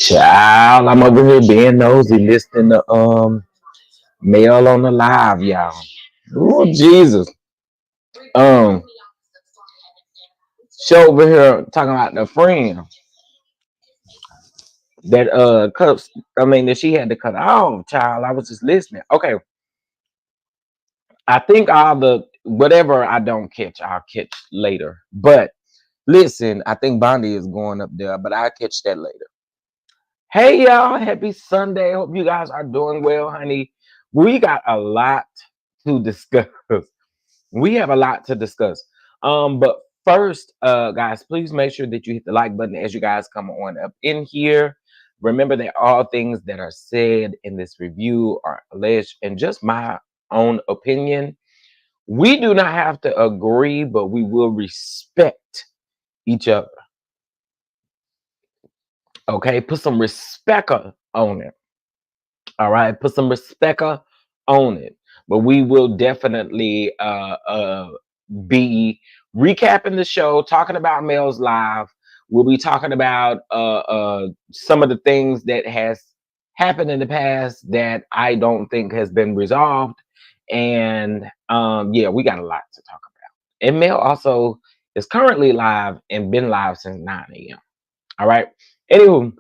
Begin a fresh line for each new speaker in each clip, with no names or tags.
Child, I'm over here being nosy, listening to mail on the live, y'all. Oh Jesus. Um, she over here talking about the friend that cuts. I mean that she had to cut off. Child, I was just listening. Okay, I think all the whatever I don't catch, I'll catch later. But listen, I think Bondi is going up there, but I'll catch that later. Hey y'all, happy Sunday. Hope you guys are doing well, honey. We got a lot to discuss. We have a lot to discuss. But first, guys, please make sure that you hit the like button as you guys come on up in here. Remember that all things that are said in this review are alleged and just my own opinion. We do not have to agree, but we will respect each other. Okay, put some respect on it. All right, put some respect on it. But we will definitely be recapping the show, talking about Males Live. We'll be talking about some of the things that has happened in the past that I don't think has been resolved. And yeah, we got a lot to talk about. And Mel also is currently live and been live since 9 a.m. All right. Anywho,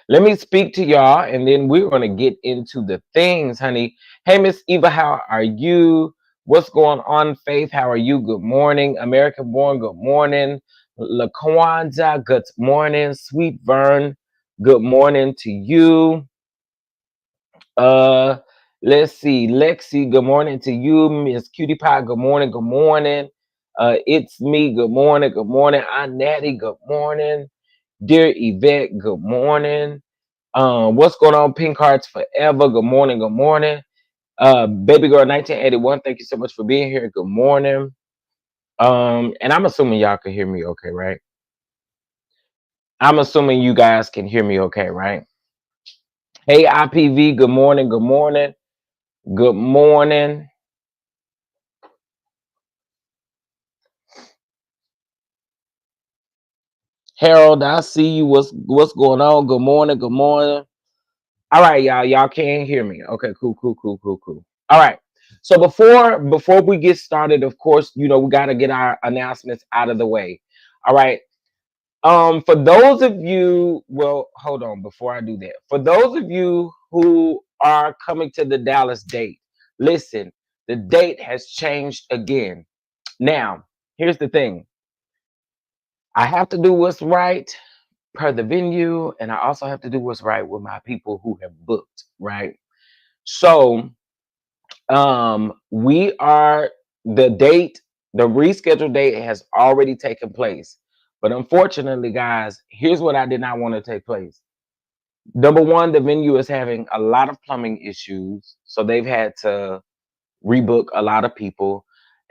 let me speak to y'all, and then we're gonna get into the things, honey. Hey, Miss Eva, how are you? What's going on, Faith? How are you? Good morning, American Born. Good morning, LaQuanja. Good morning, Sweet Vern. Good morning to you. Uh, let's see, Lexi. Good morning to you, Miss Cutie Pie. Good morning. Good morning. It's me. Good morning. Good morning, Aunt Natty. Good morning, dear Yvette. Good morning. What's going on? Pink Hearts Forever. Good morning. Good morning. Baby Girl 1981. Thank you so much for being here. Good morning. And I'm assuming y'all can hear me okay, right? I'm assuming you guys can hear me okay, right? Hey, IPV. Good morning. Good morning. Good morning. Harold, I see you. What's going on? Good morning. Good morning. All right, y'all. Y'all can't hear me. Okay, cool, cool, cool, cool, cool. All right. So before we get started, of course, you know, we got to get our announcements out of the way. All right. For those of you, well, hold on before I do that. For those of you who are coming to the Dallas date, listen, the date has changed again. Now, here's the thing. I have to do what's right per the venue, and I also have to do what's right with my people who have booked, right? So we are the date, the rescheduled date has already taken place. But unfortunately, guys, here's what I did not want to take place. Number one, the venue is having a lot of plumbing issues, so they've had to rebook a lot of people.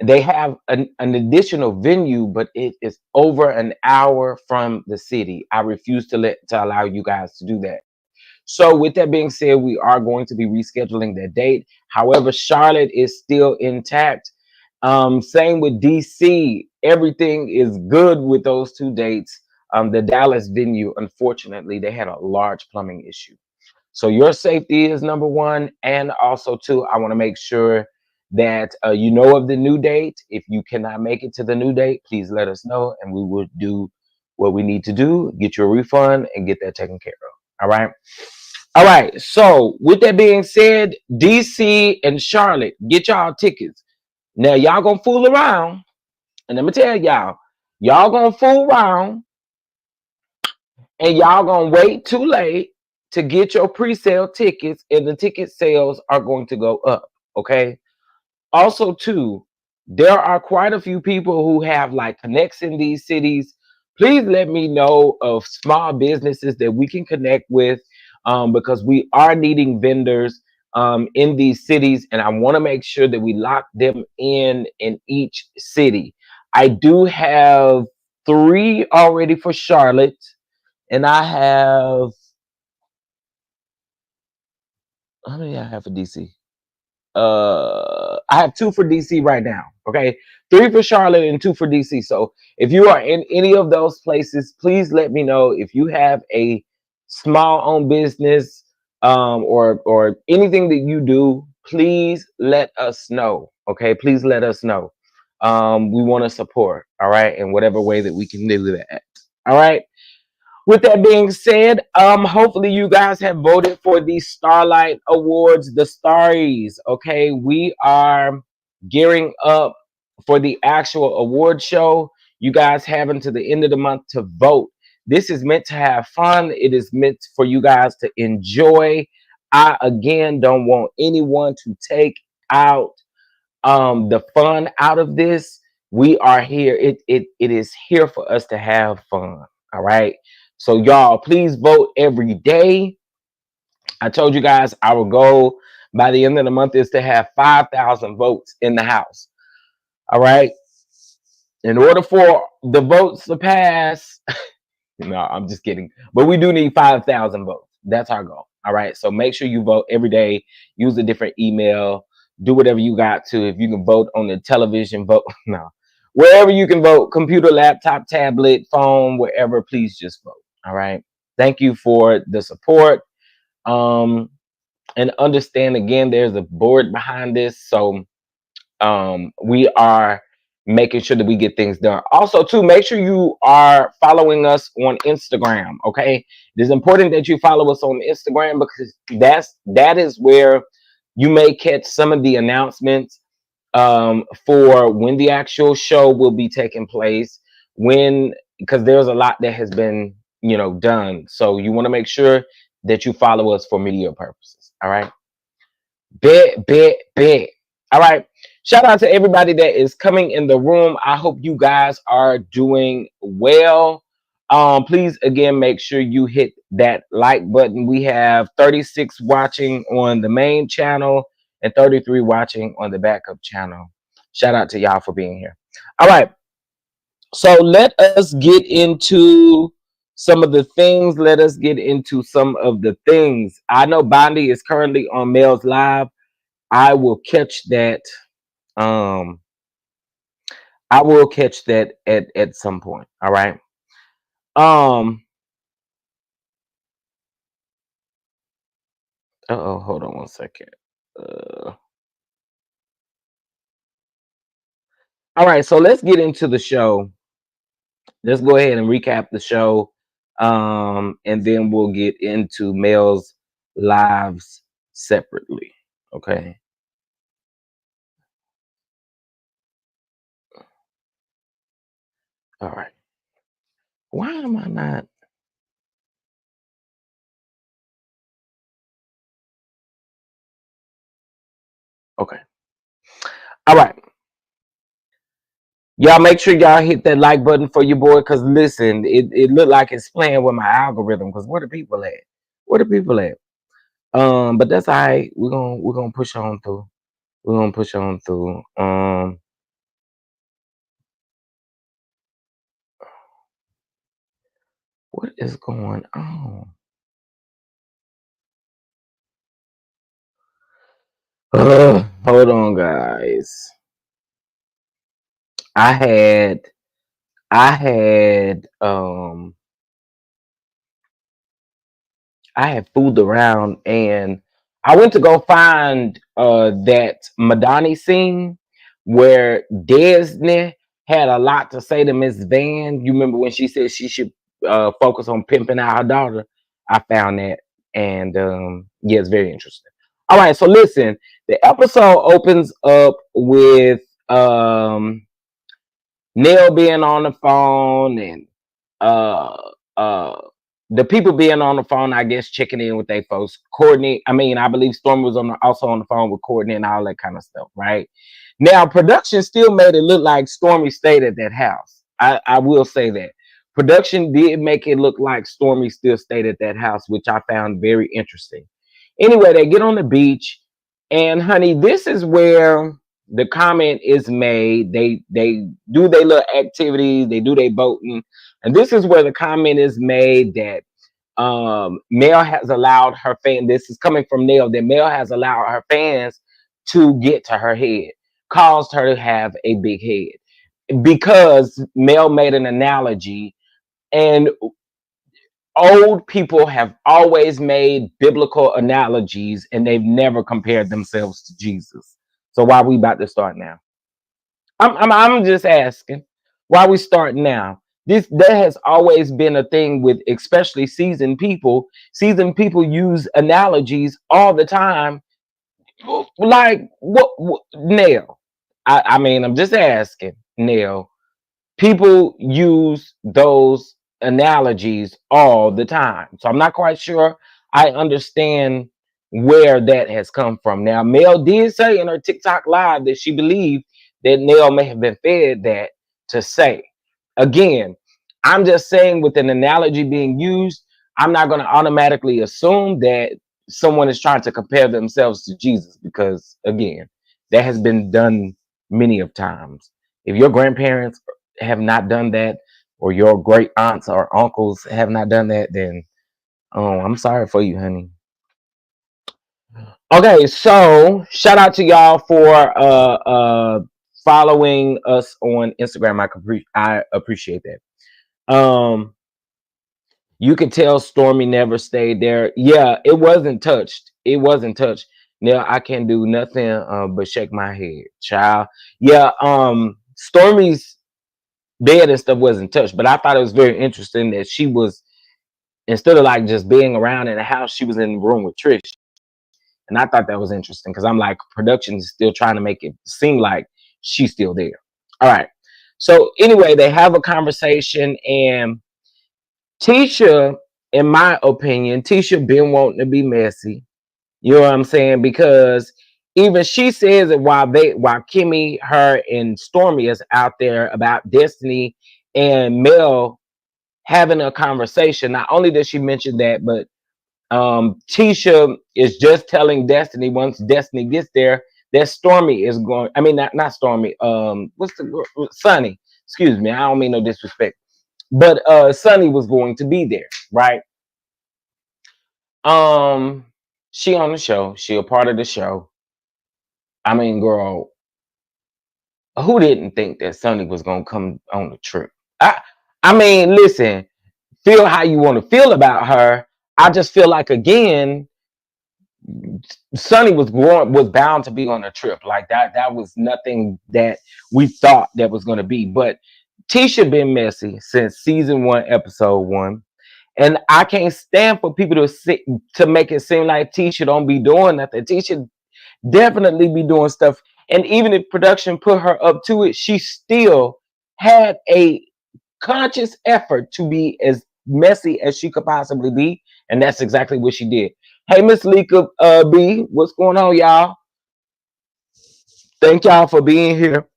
They have an additional venue, but it is over an hour from the city. I refuse to allow you guys to do that. So, with that being said, we are going to be rescheduling that date. However, Charlotte is still intact. Same with DC. Everything is good with those two dates. The Dallas venue, unfortunately, they had a large plumbing issue. So your safety is number one, and also two, I want to make sure that you know of the new date. If you cannot make it to the new date, please let us know, and we will do what we need to do, get you a refund, and get that taken care of. All right. All right. So with that being said, DC and Charlotte, get y'all tickets. Now y'all gonna fool around, and let me tell y'all gonna fool around, and y'all gonna wait too late to get your pre-sale tickets, and the ticket sales are going to go up. Okay. Also, too, there are quite a few people who have like connects in these cities. Please let me know of small businesses that we can connect with, because we are needing vendors in these cities, and I want to make sure that we lock them in each city. I do have three already for Charlotte, and I have, how many I have for DC? I have two for DC right now. Okay, three for Charlotte and two for DC. So if you are in any of those places, please let me know. If you have a small owned business, or anything that you do, please let us know. Okay, please let us know. We want to support. All right, in whatever way that we can do that. All right. With that being said, hopefully you guys have voted for the Starlight Awards, the Starries. Okay, we are gearing up for the actual award show. You guys have until the end of the month to vote. This is meant to have fun. It is meant for you guys to enjoy. I again don't want anyone to take out the fun out of this. We are here. It is here for us to have fun. All right. So y'all, please vote every day. I told you guys our goal by the end of the month is to have 5,000 votes in the House. All right. In order for the votes to pass, no, I'm just kidding. But we do need 5,000 votes. That's our goal. All right. So make sure you vote every day. Use a different email. Do whatever you got to. If you can vote on the television, vote. No. Wherever you can vote, computer, laptop, tablet, phone, wherever, please just vote. All right. Thank you for the support. Um, and understand again, there's a board behind this. So we are making sure that we get things done. Also, too, make sure you are following us on Instagram. Okay, it is important that you follow us on Instagram because that is where you may catch some of the announcements for when the actual show will be taking place. When because there's a lot that has been done, so you want to make sure that you follow us for media purposes. All right. Bet. All right. Shout out to everybody that is coming in the room. I hope you guys are doing well. Please again make sure you hit that like button. We have 36 watching on the main channel and 33 watching on the backup channel. Shout out to y'all for being here. All right. So let us get into some of the things. Let us get into some of the things. I know Bondi is currently on Mel's Live. I will catch that. Um, I will catch that at some point. All right. Um. Oh, hold on one second. Uh, all right. So let's get into the show. Let's go ahead and recap the show. And then we'll get into Mel's lives separately. Okay. All right. Why am I not? Okay. All right. Y'all make sure y'all hit that like button for your boy. Cause listen, it looked like it's playing with my algorithm. Cause where the people at? Where the people at? But that's all right. We're gonna push on through. We're gonna push on through. What is going on? Hold on, guys. I had I had I had fooled around and I went to go find that Madani scene where Disney had a lot to say to Miss Van. You remember when she said she should focus on pimping out her daughter? I found that, and yeah, it's very interesting. All right, so listen, the episode opens up with Neil being on the phone and uh uh the people being on the phone, I guess checking in with their folks. Courtney, I believe Storm was also on the phone with Courtney and all that kind of stuff, right? Now, production still made it look like Stormy stayed at that house. I will say that. Production did make it look like Stormy still stayed at that house, which I found very interesting. Anyway, they get on the beach, and honey, this is where the comment is made. They do their little activities, they do their boating, and this is where the comment is made that Mel has allowed her fan. This is coming from Neil that Mel has allowed her fans to get to her head, caused her to have a big head because Mel made an analogy, and Old people have always made biblical analogies and they've never compared themselves to Jesus. So why we about to start now? I'm just asking why we start now. This That has always been a thing with especially seasoned people. Seasoned people use analogies all the time. Like what Nail? I mean, I'm just asking, Nail. People use those analogies all the time. So I'm not quite sure I understand where that has come from. Now, Mel did say in her TikTok live that she believed that Nell may have been fed that to say. Again, I'm just saying with an analogy being used, I'm not going to automatically assume that someone is trying to compare themselves to Jesus because, again, that has been done many of times. If your grandparents have not done that, or your great aunts or uncles have not done that, then oh, I'm sorry for you, honey. Okay, so shout out to y'all for following us on Instagram. I appreciate that. You can tell Stormy never stayed there. Yeah, it wasn't touched. It wasn't touched. Now I can do nothing but shake my head, child. Yeah, Stormy's bed and stuff wasn't touched, but I thought it was very interesting that she was, instead of like just being around in the house, she was in the room with Trish. And I thought that was interesting because I'm like, production is still trying to make it seem like she's still there. All right. So anyway, they have a conversation, and Tisha, in my opinion, Tisha been wanting to be messy. You know what I'm saying? Because even she says that while Kimmy, her, and Stormy is out there about Destiny and Mel having a conversation. Not only does she mention that, but Tisha is just telling Destiny once Destiny gets there that Stormy is going. I mean, not Stormy. What's the Sunny? Excuse me. I don't mean no disrespect, but Sunny was going to be there, right? Um, she on the show. She a part of the show. I mean, girl, who didn't think that Sunny was gonna come on the trip? I I mean, listen. Feel how you want to feel about her. I just feel like, again, Sonny was bound to be on a trip like that. That was nothing that we thought that was going to be. But Tisha been messy since season 1, episode 1, and I can't stand for people to make it seem like Tisha don't be doing nothing. Tisha definitely be doing stuff, and even if production put her up to it, she still had a conscious effort to be as messy as she could possibly be, and that's exactly what she did. Hey, Miss Lika B, what's going on, y'all? Thank y'all for being here.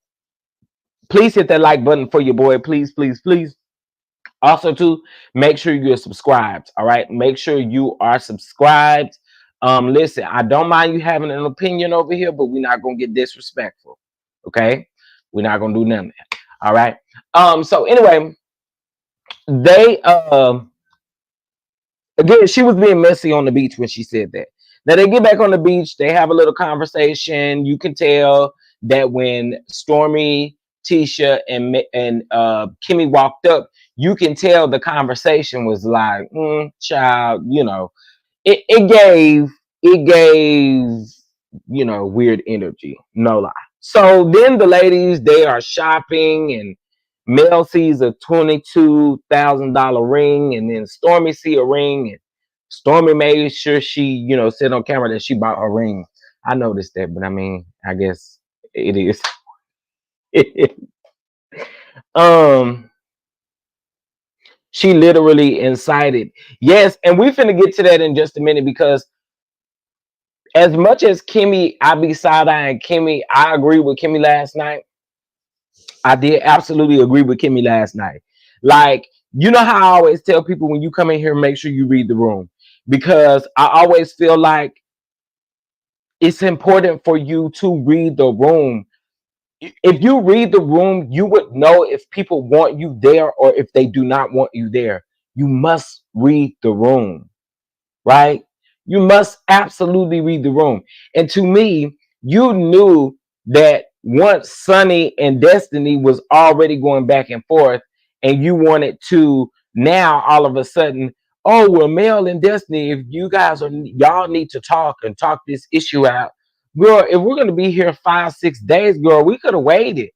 Please hit that like button for your boy, please, please, please. Also, too, make sure you're subscribed. All right, make sure you are subscribed. Listen, I don't mind you having an opinion over here, but we're not gonna get disrespectful. Okay, we're not gonna do none of that. All right. So anyway, they again, she was being messy on the beach when she said that. Now they get back on the beach, they have a little conversation. You can tell that when Stormy, Tisha, and Kimmy walked up, you can tell the conversation was like, child, it gave weird energy, no lie. So then the ladies, they are shopping, and Mel sees a $22,000 ring, and then Stormy see a ring, and Stormy made sure she, said on camera that she bought a ring. I noticed that, but I mean, I guess it is. um, she literally incited. Yes, and we're finna get to that in just a minute, because as much as Kimmy, I be side-eyeing Kimmy, I agree with Kimmy last night. I did absolutely agree with Kimmy last night. Like, you know how I always tell people, when you come in here, make sure you read the room. Because I always feel like it's important for you to read the room. If you read the room, you would know if people want you there or if they do not want you there. You must read the room, right? You must absolutely read the room. And to me, you knew that once Sunny and Destiny was already going back and forth, and you wanted to now all of a sudden, oh well, Mel and Destiny, if you guys are y'all need to talk and talk this issue out. Girl, if we're gonna be here 5, 6 days, girl, we could have waited.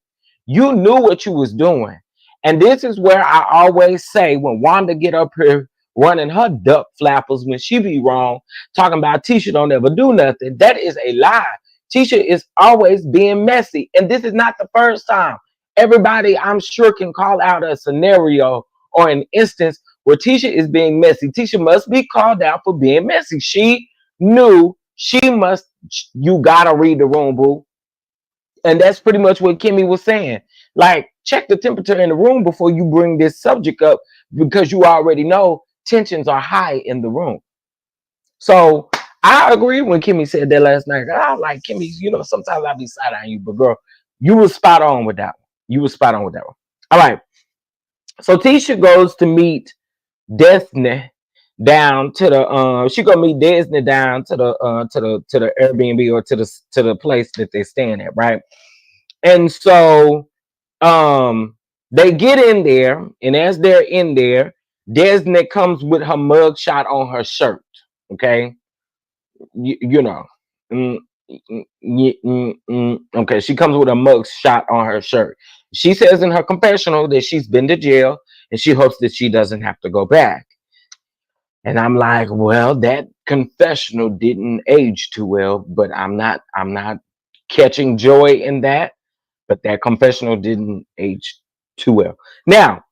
You knew what you was doing. And this is where I always say when Wanda get up here running her duck flappers when she be wrong, talking about Tisha don't ever do nothing. That is a lie. Tisha is always being messy. And this is not the first time. Everybody, I'm sure, can call out a scenario or an instance where Tisha is being messy. Tisha must be called out for being messy. She knew she must, you gotta read the room, boo. And that's pretty much what Kimmy was saying. Like, check the temperature in the room before you bring this subject up because you already know tensions are high in the room. So I agree when Kimmy said that last night. I was like, Kimmy, sometimes I be side on you, but girl, you was spot on with that one. You was spot on with that one. All right. So Tisha goes to meet Destiny down to the she gonna meet Destiny down to the Airbnb or to the place that they're staying at, right? And so they get in there, and as they're in there, Destiny comes with her mug shot on her shirt. Okay, you know. Mm, okay, she comes with a mug shot on her shirt. She says in her confessional that she's been to jail and she hopes that she doesn't have to go back. And I'm like, well, that confessional didn't age too well, but I'm not catching joy in that. But that confessional didn't age too well. Now,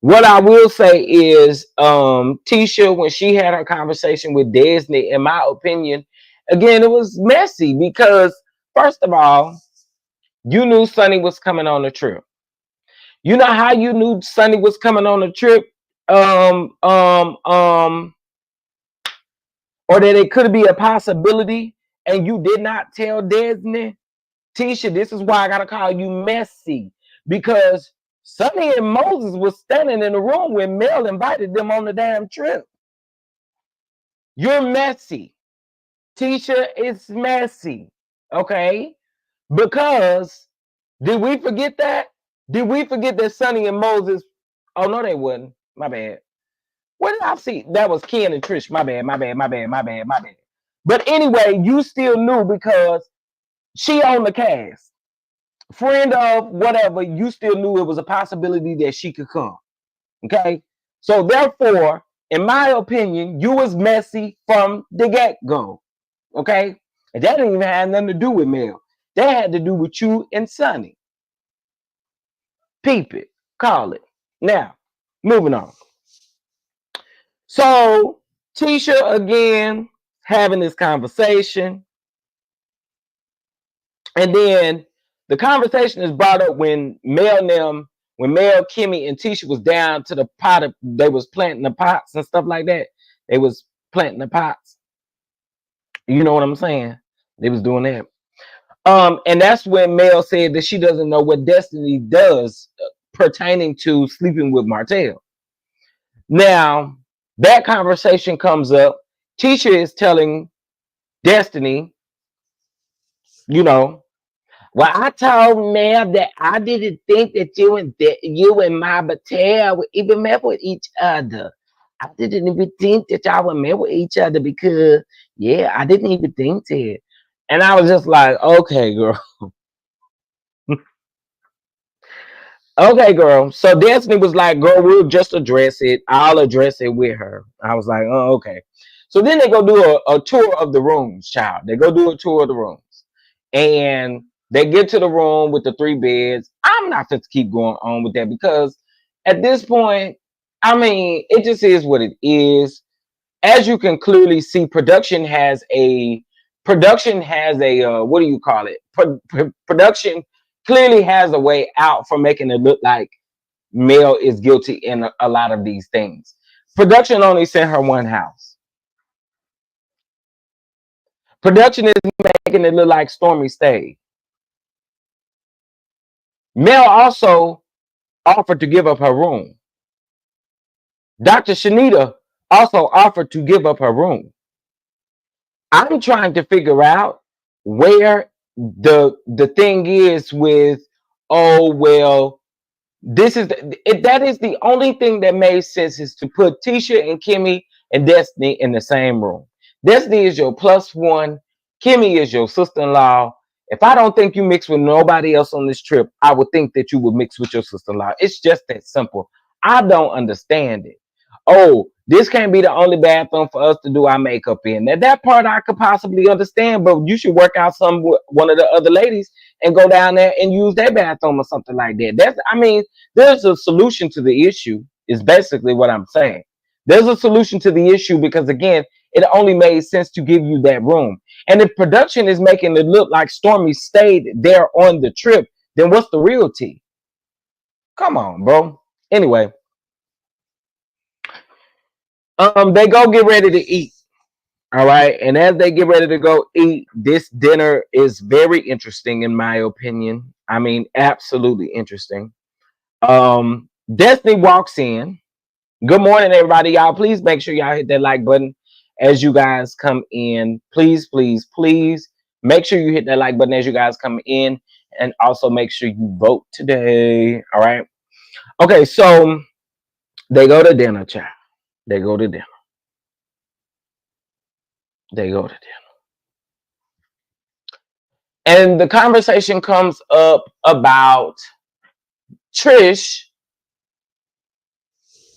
what I will say is, Tisha, when she had her conversation with Disney, in my opinion, again, it was messy because, first of all, you knew Sonny was coming on the trip. You know how you knew Sonny was coming on the trip? Um, um, um, or that it could be a possibility, and you did not tell Disney. Tisha, this is why I gotta call you messy, because Sonny and Moses was standing in the room when Mel invited them on the damn trip. You're messy. Tisha, it's messy. Okay? Because did we forget that? Did we forget that Sonny and Moses? Oh no, they wouldn't. My bad. What did I see? That was Ken and Trish. My bad, my bad, my bad, my bad, my bad. But anyway, you still knew because she owned the cast. Friend of whatever, you still knew it was a possibility that she could come. Okay. So therefore, in my opinion, you was messy from the get-go. Okay. And that didn't even have nothing to do with Mel. That had to do with you and Sonny. Peep it. Call it. Now, moving on. So Tisha again having this conversation. And then the conversation is brought up when Mel, Kimmy, and Tisha was down to the pot. They was planting the pots and stuff like that. They was planting the pots. You know what I'm saying? They was doing that. And that's when Mel said that she doesn't know what Destiny does pertaining to sleeping with Martell. Now, that conversation comes up. Tisha is telling Destiny, you know, well, I told Mel that I didn't think that you and my Batel would even met with each other. I didn't even think that y'all would met with each other because, yeah, I didn't even think that. And I was just like, okay, girl. Okay, girl. So Destiny was like, girl, we'll just address it. I'll address it with her. I was like, oh, okay. So then they go do a tour of the rooms, child. They go do a tour of the rooms. And they get to the room with the 3 beds. I'm not going to keep going on with that because at this point, I mean, it just is what it is. As you can clearly see, production has a what do you call it? Production clearly has a way out for making it look like Mel is guilty in a lot of these things. Production only sent her one house. Production is making it look like Stormy stayed. Mel also offered to give up her room. Dr. Shanita also offered to give up her room. I'm trying to figure out where the thing is with, oh well, that is the only thing that made sense is to put Tisha and Kimmy and Destiny in the same room. Destiny is your plus one. Kimmy is your sister-in-law. If I don't think you mix with nobody else on this trip, I would think that you would mix with your sister-in-law. It's just that simple. I don't understand it. Oh, this can't be the only bathroom for us to do our makeup in. Now that part I could possibly understand, but you should work out some with one of the other ladies and go down there and use their bathroom or something like that. I mean, there's a solution to the issue, is basically what I'm saying. There's a solution to the issue because again, it only made sense to give you that room. And if production is making it look like Stormy stayed there on the trip, then what's the real tea? Come on, bro. Anyway, they go get ready to eat. All right. And as they get ready to go eat, this dinner is very interesting, in my opinion. I mean, absolutely interesting. Destiny walks in. Good morning, everybody. Y'all, please make sure y'all hit that like button as you guys come in. Please, please, please make sure you hit that like button as you guys come in. And also make sure you vote today. All right. Okay. So they go to dinner, child. They go to dinner. They go to dinner. And the conversation comes up about Trish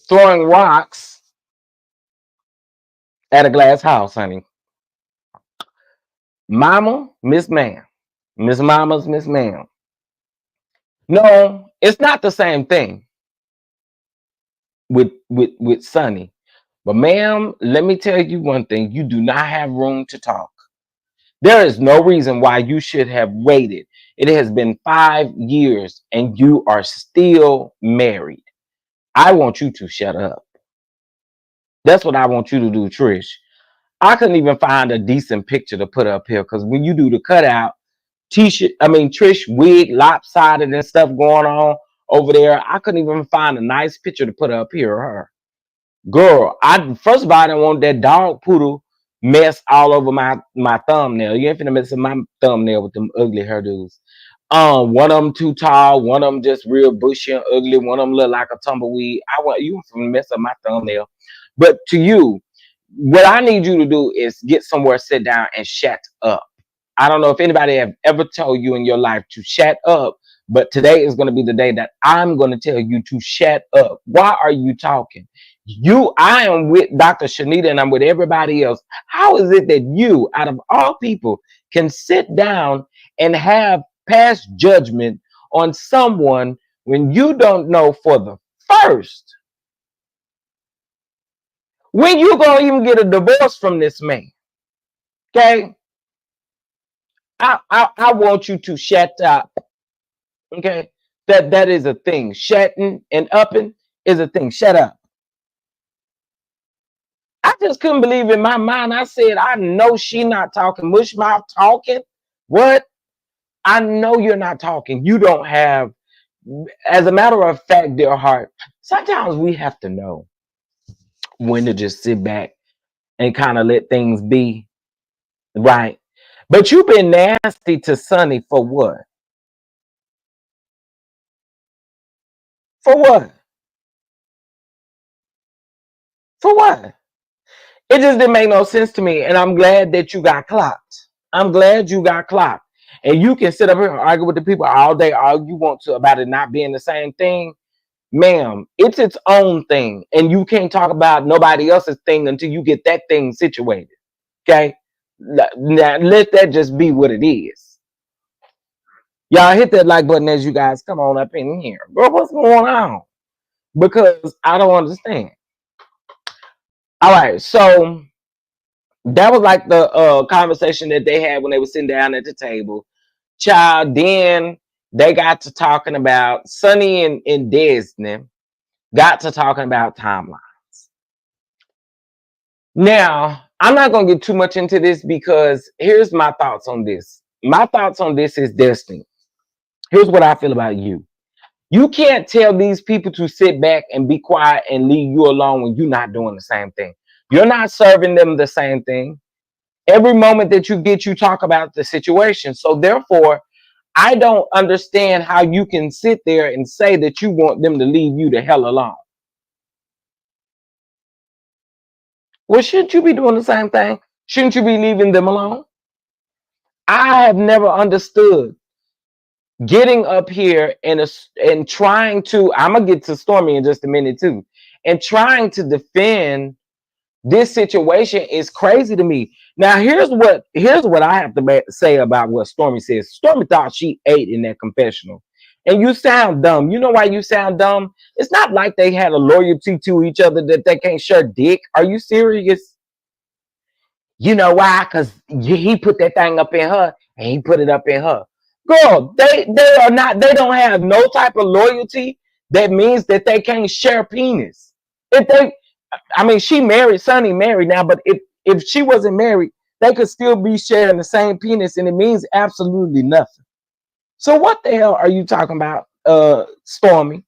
throwing rocks at a glass house, honey. Mama, Miss Ma'am. Miss Mama's Miss Ma'am. No, it's not the same thing with Sonny. But ma'am, let me tell you one thing. You do not have room to talk. There is no reason why you should have waited. It has been 5 years and you are still married. I want you to shut up. That's what I want you to do, Trish. I couldn't even find a decent picture to put up here because when you do the cutout, T-shirt, I mean Trish wig lopsided and stuff going on over there. I couldn't even find a nice picture to put up here of her. Girl, I first of all I didn't want that dog poodle mess all over my thumbnail. You ain't finna mess up my thumbnail with them ugly hairdos. One of them too tall, one of them just real bushy and ugly, one of them look like a tumbleweed. I want you to mess up my thumbnail. But to you, what I need you to do is get somewhere, sit down, and shut up. I don't know if anybody have ever told you in your life to shut up, but today is going to be the day that I'm going to tell you to shut up. Why are you talking? I am with Dr. Shanita and I'm with everybody else. How is it that you, out of all people, can sit down and have past judgment on someone when you don't know for the first when you gonna even get a divorce from this man? Okay, I want you to shut up. Okay, that is a thing. Shutting and upping is a thing. Shut up. I just couldn't believe in my mind. I said, I know she not talking. Mush mouth talking. What? I know you're not talking. You don't have. As a matter of fact, dear heart, sometimes we have to know when to just sit back and kind of let things be. Right. But you've been nasty to Sonny for what? For what? For what? It just didn't make no sense to me. And I'm glad that you got clocked. I'm glad you got clocked. And you can sit up here and argue with the people all day, all you want to about it not being the same thing. Ma'am, it's its own thing. And you can't talk about nobody else's thing until you get that thing situated. Okay? Now, let that just be what it is. Y'all hit that like button as you guys come on up in here. Bro, what's going on? Because I don't understand. All right, so that was like the conversation that they had when they were sitting down at the table. Child, then they got to talking about Sonny and Disney got to talking about timelines. Now, I'm not gonna get too much into this because here's my thoughts on this. My thoughts on this is Destiny. Here's what I feel about you. You can't tell these people to sit back and be quiet and leave you alone when you're not doing the same thing. You're not serving them the same thing. Every moment that you get, you talk about the situation. So therefore, I don't understand how you can sit there and say that you want them to leave you the hell alone. Well, shouldn't you be doing the same thing? Shouldn't you be leaving them alone? I have never understood getting up here and trying to. I'm gonna get to Stormy in just a minute too, and trying to defend this situation is crazy to me. Now, here's what I have to say about what Stormy says. Stormy thought she ate in that confessional, and you sound dumb. You know why you sound dumb? It's not like they had a loyalty to each other that they can't share dick. Are you serious? You know why? Because he put that thing up in her, and he put it up in her. Girl, they are not. They don't have no type of loyalty. That means that they can't share penis. If they, I mean, she married, Sonny married now, but if she wasn't married, they could still be sharing the same penis, and it means absolutely nothing. So what the hell are you talking about, Stormy?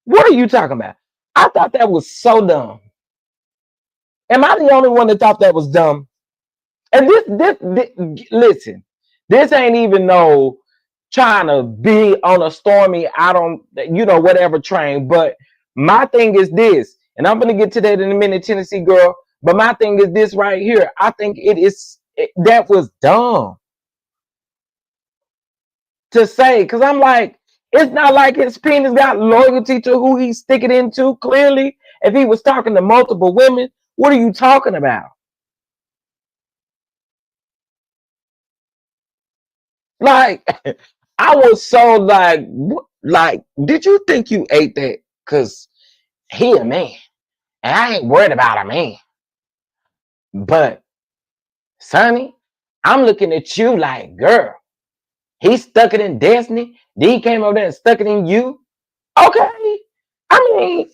What are you talking about? I thought that was so dumb. Am I the only one that thought that was dumb? And listen, this ain't even no trying to be on a Stormy, I don't, whatever train. But my thing is this, and I'm gonna get to that in a minute, Tennessee girl. But my thing is this right here. I think that was dumb to say, because I'm like, it's not like his penis got loyalty to who he's sticking into. Clearly, if he was talking to multiple women, what are you talking about? Like, I was so like, did you think you ate that? Cause he a man, and I ain't worried about a man. But Sonny, I'm looking at you like, girl, he stuck it in Destiny. Then he came over there and stuck it in you. Okay. I mean,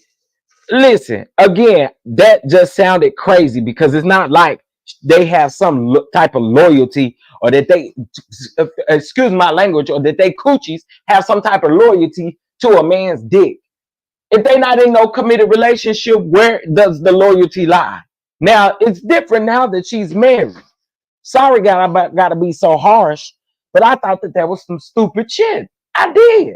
listen, again, that just sounded crazy because it's not like they have some type of loyalty or that they, excuse my language, or that they coochies have some type of loyalty to a man's dick. If they're not in no committed relationship, where does the loyalty lie? Now, it's different now that she's married. Sorry, God, I got to be so harsh, but I thought that was some stupid shit. I did.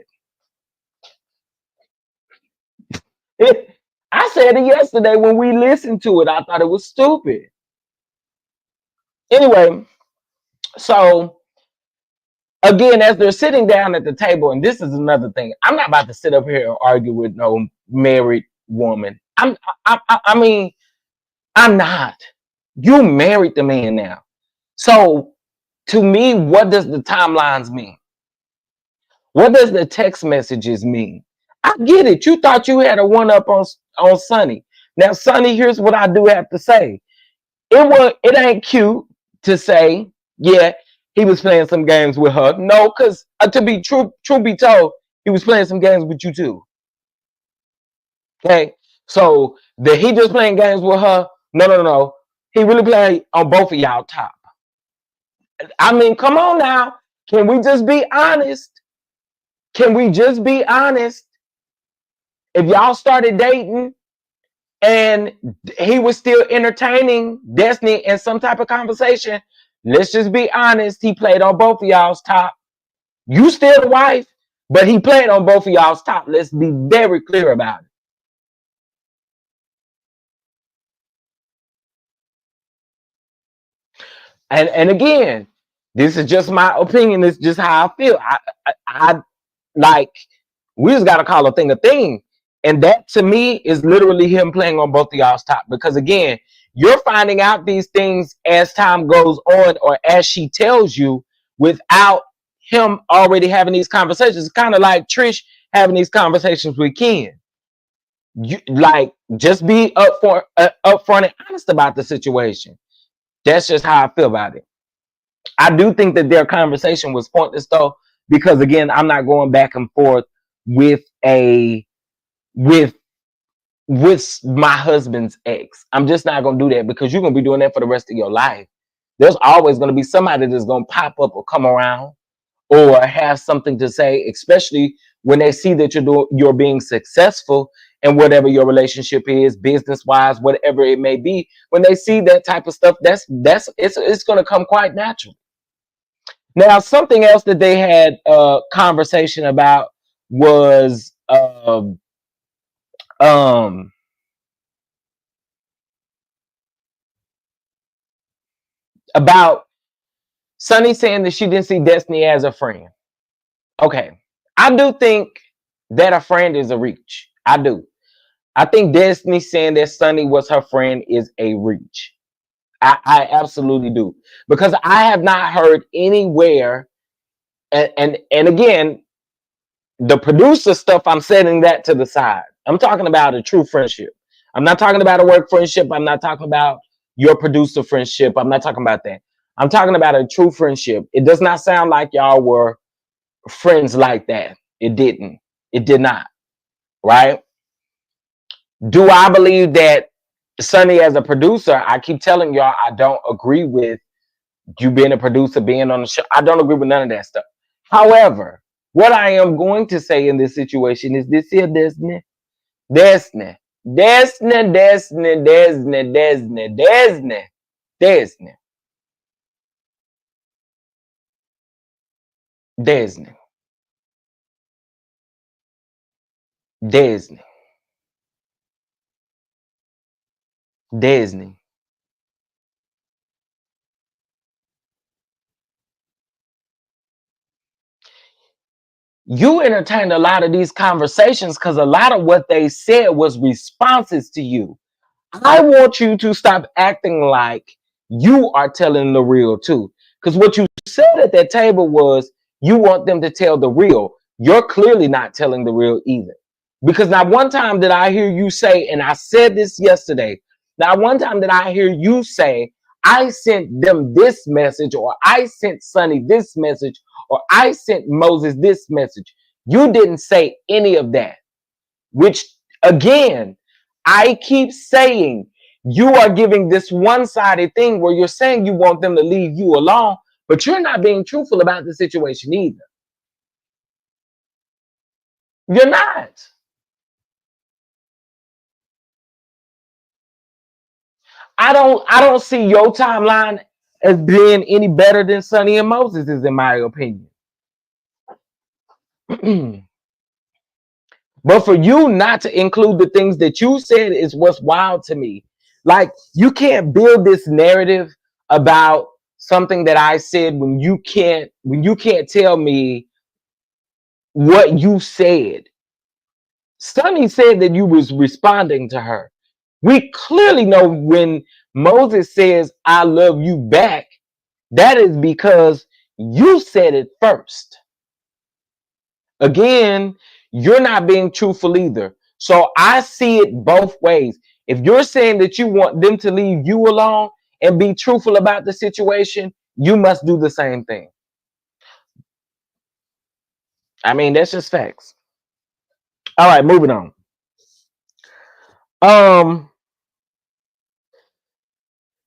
I said it yesterday when we listened to it. I thought it was stupid. Anyway, so again, as they're sitting down at the table, and this is another thing, I'm not about to sit up here and argue with no married woman. I mean, I'm not. You married the man now. So to me, what does the timelines mean? What does the text messages mean? I get it. You thought you had a one up on Sonny. Now, Sonny, here's what I do have to say. It ain't cute to say, yeah, he was playing some games with her. No, because to be true be told, he was playing some games with you too. Okay. So that he just playing games with her. No. He really played on both of y'all top. I mean, come on now. Can we just be honest? Can we just be honest? If y'all started dating and he was still entertaining Destiny in some type of conversation, let's just be honest. He played on both of y'all's top. You still the wife, but he played on both of y'all's top. Let's be very clear about it. And again, this is just my opinion. It's just how I feel. I like, we just got to call a thing a thing. And that to me is literally him playing on both of y'all's top. Because again, you're finding out these things as time goes on or as she tells you without him already having these conversations. It's kind of like Trish having these conversations with Ken. You like, just be upfront and honest about the situation. That's just how I feel about it. I do think that their conversation was pointless though, because again, I'm not going back and forth with a with with my husband's ex. I'm just not gonna do that because you're gonna be doing that for the rest of your life. There's always gonna be somebody that's gonna pop up or come around or have something to say, especially when they see that you're being successful in whatever your relationship is, business wise, whatever it may be. When they see that type of stuff, it's gonna come quite natural. Now, something else that they had a conversation about was um about Sunny saying that she didn't see Destiny as a friend. Okay. I do think that a friend is a reach. I do. I think Destiny saying that Sunny was her friend is a reach. I absolutely do. Because I have not heard anywhere, and again, the producer stuff, I'm setting that to the side. I'm talking about a true friendship. I'm not talking about a work friendship. I'm not talking about your producer friendship. I'm not talking about that. I'm talking about a true friendship. It does not sound like y'all were friends like that. It didn't. It did not. Right? Do I believe that Sunny as a producer, I keep telling y'all I don't agree with you being a producer, being on the show. I don't agree with none of that stuff. However, what I am going to say in this situation is this here, Destiny. Destiny. Destiny, Destiny, Destiny, Destiny, Destiny, Destiny, Destiny, Destiny, Destiny. You entertained a lot of these conversations because a lot of what they said was responses to you. I want you to stop acting like you are telling the real too. Because what you said at that table was you want them to tell the real. You're clearly not telling the real either. Because not one time did I hear you say, and I said this yesterday, not one time did I hear you say, I sent them this message, or I sent Sonny this message, or I sent Moses this message. You didn't say any of that, which again, I keep saying you are giving this one-sided thing where you're saying you want them to leave you alone, but you're not being truthful about the situation either. You're not. I don't see your timeline as being any better than Sonny and Moses is, in my opinion. But for you not to include the things that you said is what's wild to me. Like, you can't build this narrative about something that I said when you can't tell me what you said. Sonny said that you was responding to her. We clearly know when Moses says I love you back, that is because you said it first. Again, you're not being truthful either. So I see it both ways. If you're saying that you want them to leave you alone and be truthful about the situation, you must do the same thing. I mean, that's just facts. All right, moving on. Um,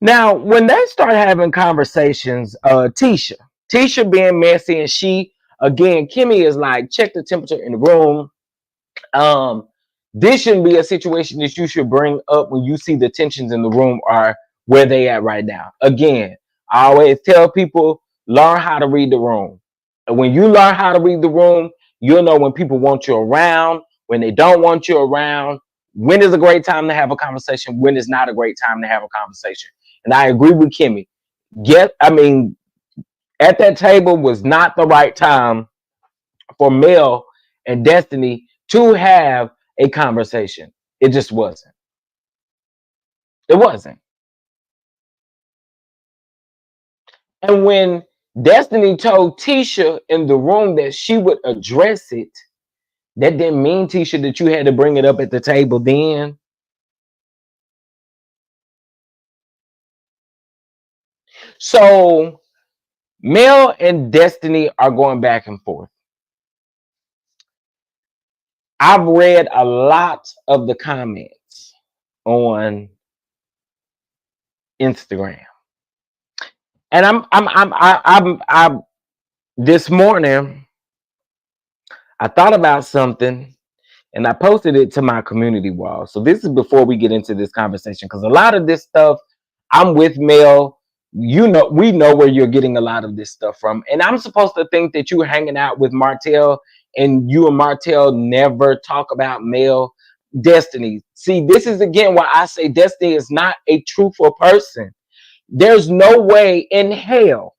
Now when they start having conversations, Tisha being messy, and she again, Kimmy is like, check the temperature in the room. Um, this shouldn't be a situation that you should bring up when you see the tensions in the room are where they at right now. Again, I always tell people, learn how to read the room. And when you learn how to read the room, you'll know when people want you around, when they don't want you around, when is a great time to have a conversation, when is not a great time to have a conversation. And I agree with Kimmy. I mean, at that table was not the right time for Mel and Destiny to have a conversation. It just wasn't. It wasn't. And when Destiny told Tisha in the room that she would address it, that didn't mean, Tisha, that you had to bring it up at the table then. So Mel and Destiny are going back and forth. I've read a lot of the comments on Instagram. And I'm this morning I thought about something and I posted it to my community wall. So this is before we get into this conversation, because a lot of this stuff, I'm with Mel. We know where you're getting a lot of this stuff from. And I'm supposed to think that you were hanging out with Martell and you and Martell never talk about Mel. Destiny. See, this is again why I say Destiny is not a truthful person. There's no way in hell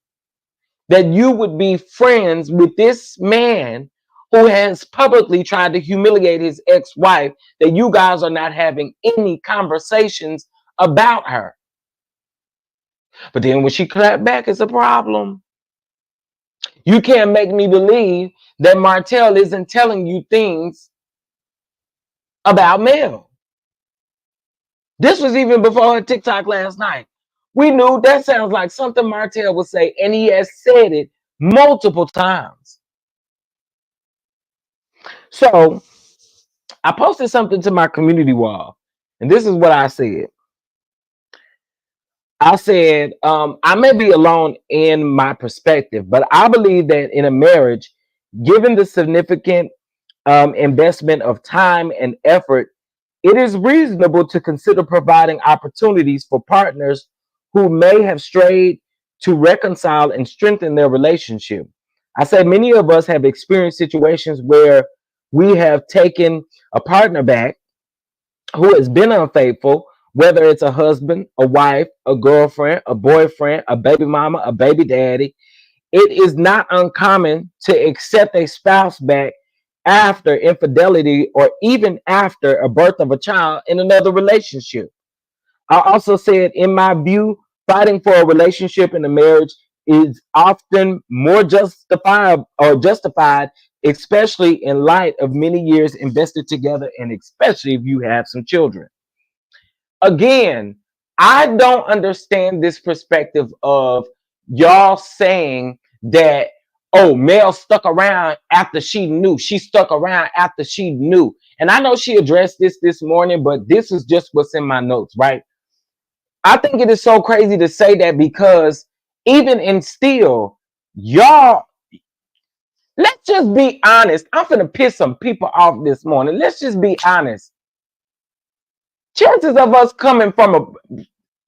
that you would be friends with this man who has publicly tried to humiliate his ex-wife, that you guys are not having any conversations about her. But then when she clapped back, it's a problem. You can't make me believe that Martell isn't telling you things about Mel. This was even before her TikTok last night. We knew that sounds like something Martell would say, and he has said it multiple times. So I posted something to my community wall, and this is what I said. I said, I may be alone in my perspective, but I believe that in a marriage, given the significant investment of time and effort, it is reasonable to consider providing opportunities for partners who may have strayed to reconcile and strengthen their relationship. I say many of us have experienced situations where we have taken a partner back who has been unfaithful, whether it's a husband, a wife, a girlfriend, a boyfriend, a baby mama, a baby daddy. It is not uncommon to accept a spouse back after infidelity or even after a birth of a child in another relationship. I also said, in my view, fighting for a relationship in a marriage is often more justified, especially in light of many years invested together, and especially if you have some children. Again, I don't understand this perspective of y'all saying that, oh, Mel stuck around after she knew. She stuck around after she knew. And I know she addressed this morning, but this is just what's in my notes, right? I think it is so crazy to say that, because even in still, y'all, let's just be honest. I'm finna piss some people off this morning. Let's just be honest. Chances of us coming from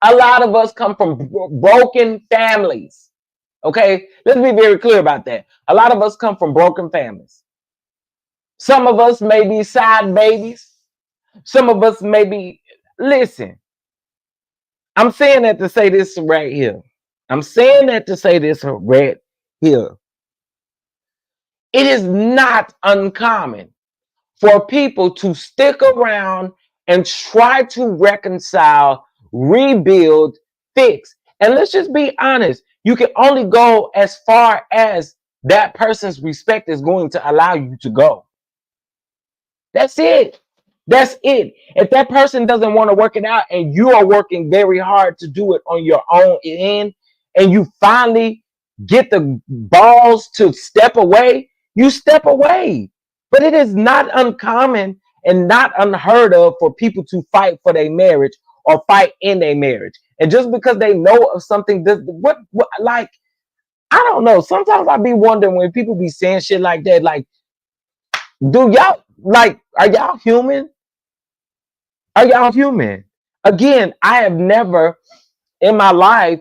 a lot of us come from broken families. Okay, let's be very clear about that. A lot of us come from broken families. Some of us may be side babies. Some of us may be, listen, I'm saying that to say this right here. I'm saying that to say this right here. It is not uncommon for people to stick around and try to reconcile, rebuild, fix. And let's just be honest, you can only go as far as that person's respect is going to allow you to go. That's it. That's it. If that person doesn't want to work it out and you are working very hard to do it on your own end, and you finally get the balls to step away, you step away. But it is not uncommon and not unheard of for people to fight for their marriage or fight in their marriage. And just because they know of something, what like, I don't know. Sometimes I be wondering when people be saying shit like that, like, do y'all, like, are y'all human? Are y'all human? Again, I have never in my life,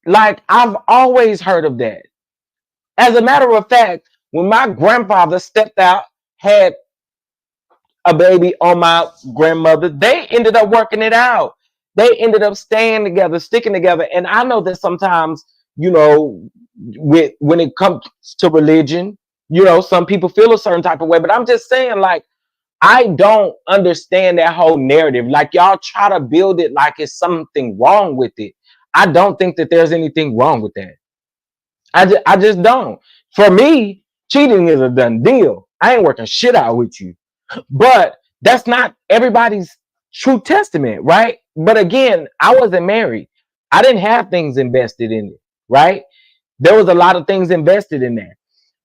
like, I've always heard of that. As a matter of fact, when my grandfather stepped out, had a baby on my grandmother, they ended up working it out. They ended up staying together, sticking together. And I know that sometimes, you know, when it comes to religion, you know, some people feel a certain type of way. But I'm just saying, like, I don't understand that whole narrative. Like, y'all try to build it like it's something wrong with it. I don't think that there's anything wrong with that. I just don't. For me, cheating is a done deal. I ain't working shit out with you. But that's not everybody's true testament, right? But again, I wasn't married. I didn't have things invested in it, right? There was a lot of things invested in that.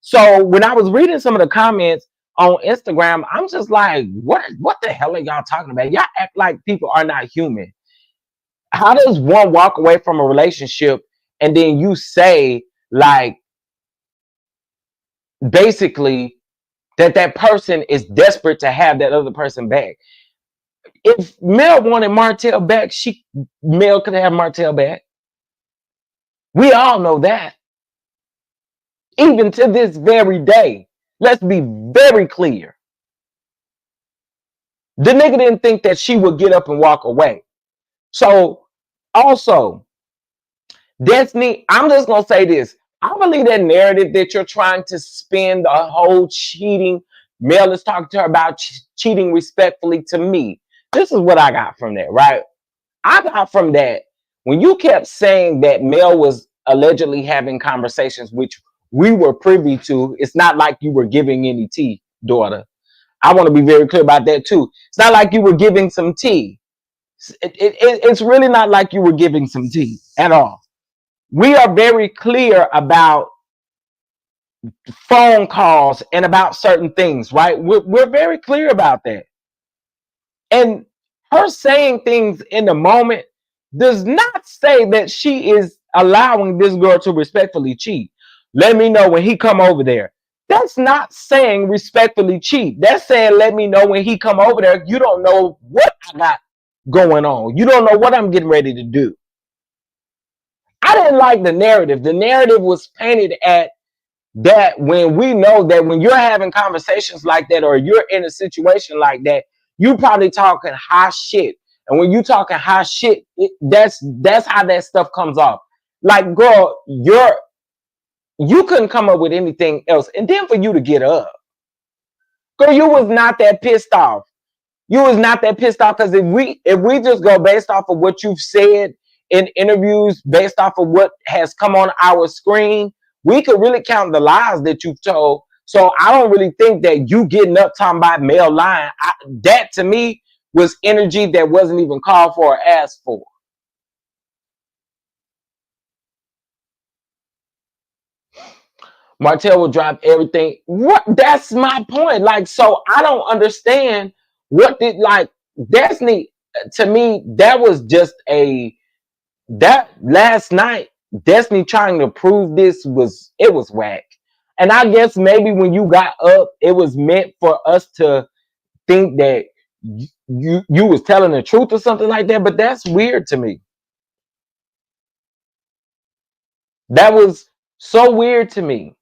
So when I was reading some of the comments on Instagram, I'm just like, what the hell are y'all talking about? Y'all act like people are not human. How does one walk away from a relationship and then you say, like, basically that person is desperate to have that other person back? If Mel wanted Martell back, Mel could have Martell back. We all know that. Even to this very day, let's be very clear. The nigga didn't think that she would get up and walk away. So Also, Destiny, I'm just gonna say this. I believe that narrative that you're trying to spin, the whole cheating, Mel is talking to her about cheating respectfully. To me, this is what I got from that, right? I got from that when you kept saying that Mel was allegedly having conversations which we were privy to. It's not like you were giving any tea, daughter. I want to be very clear about that too. It's not like you were giving some tea. It's really not like you were giving some tea at all. We are very clear about phone calls and about certain things, right? We're very clear about that. And her saying things in the moment does not say that she is allowing this girl to respectfully cheat. Let me know when he come over there. That's not saying respectfully cheat. That's saying let me know when he come over there. You don't know what I got going on. You don't know what I'm getting ready to do. I didn't like the narrative. The narrative was painted at that when we know that when you're having conversations like that or you're in a situation like that, you probably talking high shit. And when you talking high shit, that's how that stuff comes off. Like, girl, you couldn't come up with anything else. And then for you to get up, girl, you was not that pissed off. You was not that pissed off because if we just go based off of what you've said in interviews, based off of what has come on our screen, we could really count the lies that you've told. So I don't really think that you getting up talking about male lying. That to me was energy that wasn't even called for or asked for. Martell will drop everything. What? That's my point. Like, so I don't understand what did like Destiny. To me, that was just that last night. Destiny trying to prove this was whack. And I guess maybe when you got up, it was meant for us to think that you was telling the truth or something like that. But that's weird to me. That was so weird to me.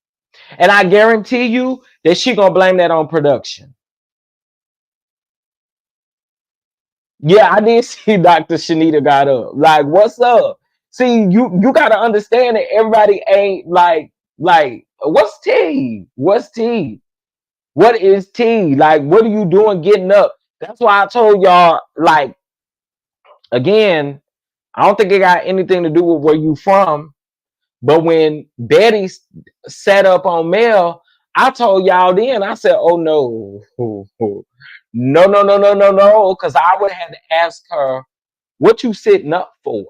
And I guarantee you that she gonna blame that on production. Yeah, I did see Dr. Shanita got up. Like, what's up? See, you gotta understand that everybody ain't like what's tea? What's tea? What is tea? Like, what are you doing getting up? That's why I told y'all, like, again, I don't think it got anything to do with where you from. But when Betty set up on Mel, I told y'all then, I said, oh no. No, no, no, no, no, no. Because I would have had to ask her, what you sitting up for?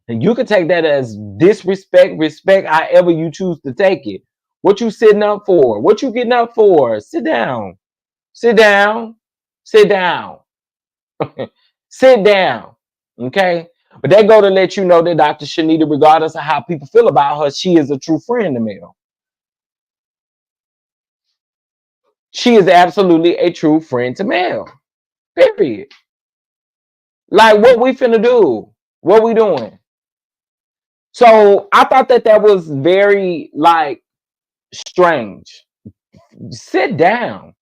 And you can take that as disrespect, respect, however you choose to take it. What you sitting up for? What you getting up for? Sit down. Sit down. Sit down. Sit down. Okay? But they go to let you know that Dr. Shanita, regardless of how people feel about her, she is a true friend to Mel. She is absolutely a true friend to Mel. Period. Like, what we finna do? What we doing? So I thought that was very like strange. Sit down.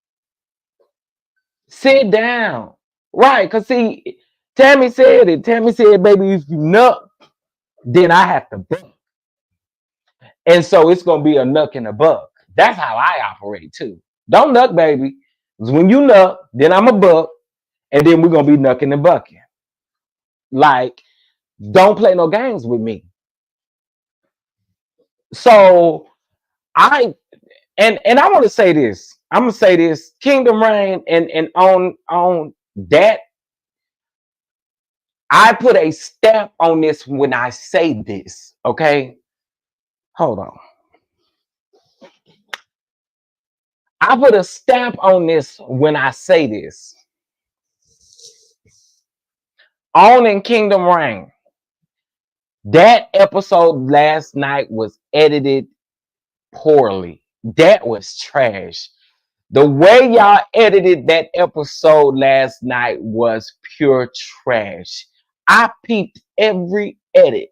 Sit down. Right? Cause see, Tammy said it. Tammy said, "Baby, if you nut, then I have to buck." And so it's gonna be a nuck and a buck. That's how I operate too. Don't nuck, baby. Because when you nuck, then I'm a buck, and then we're gonna be nucking and bucking. Like, don't play no games with me. So I and I want to say this. I'm gonna say this. Kingdom Reign and on that, I put a stamp on this when I say this. Okay, hold on. I put a stamp on this when I say this. On in Kingdom Reign, that episode last night was edited poorly. That was trash. The way y'all edited that episode last night was pure trash. I peeped every edit.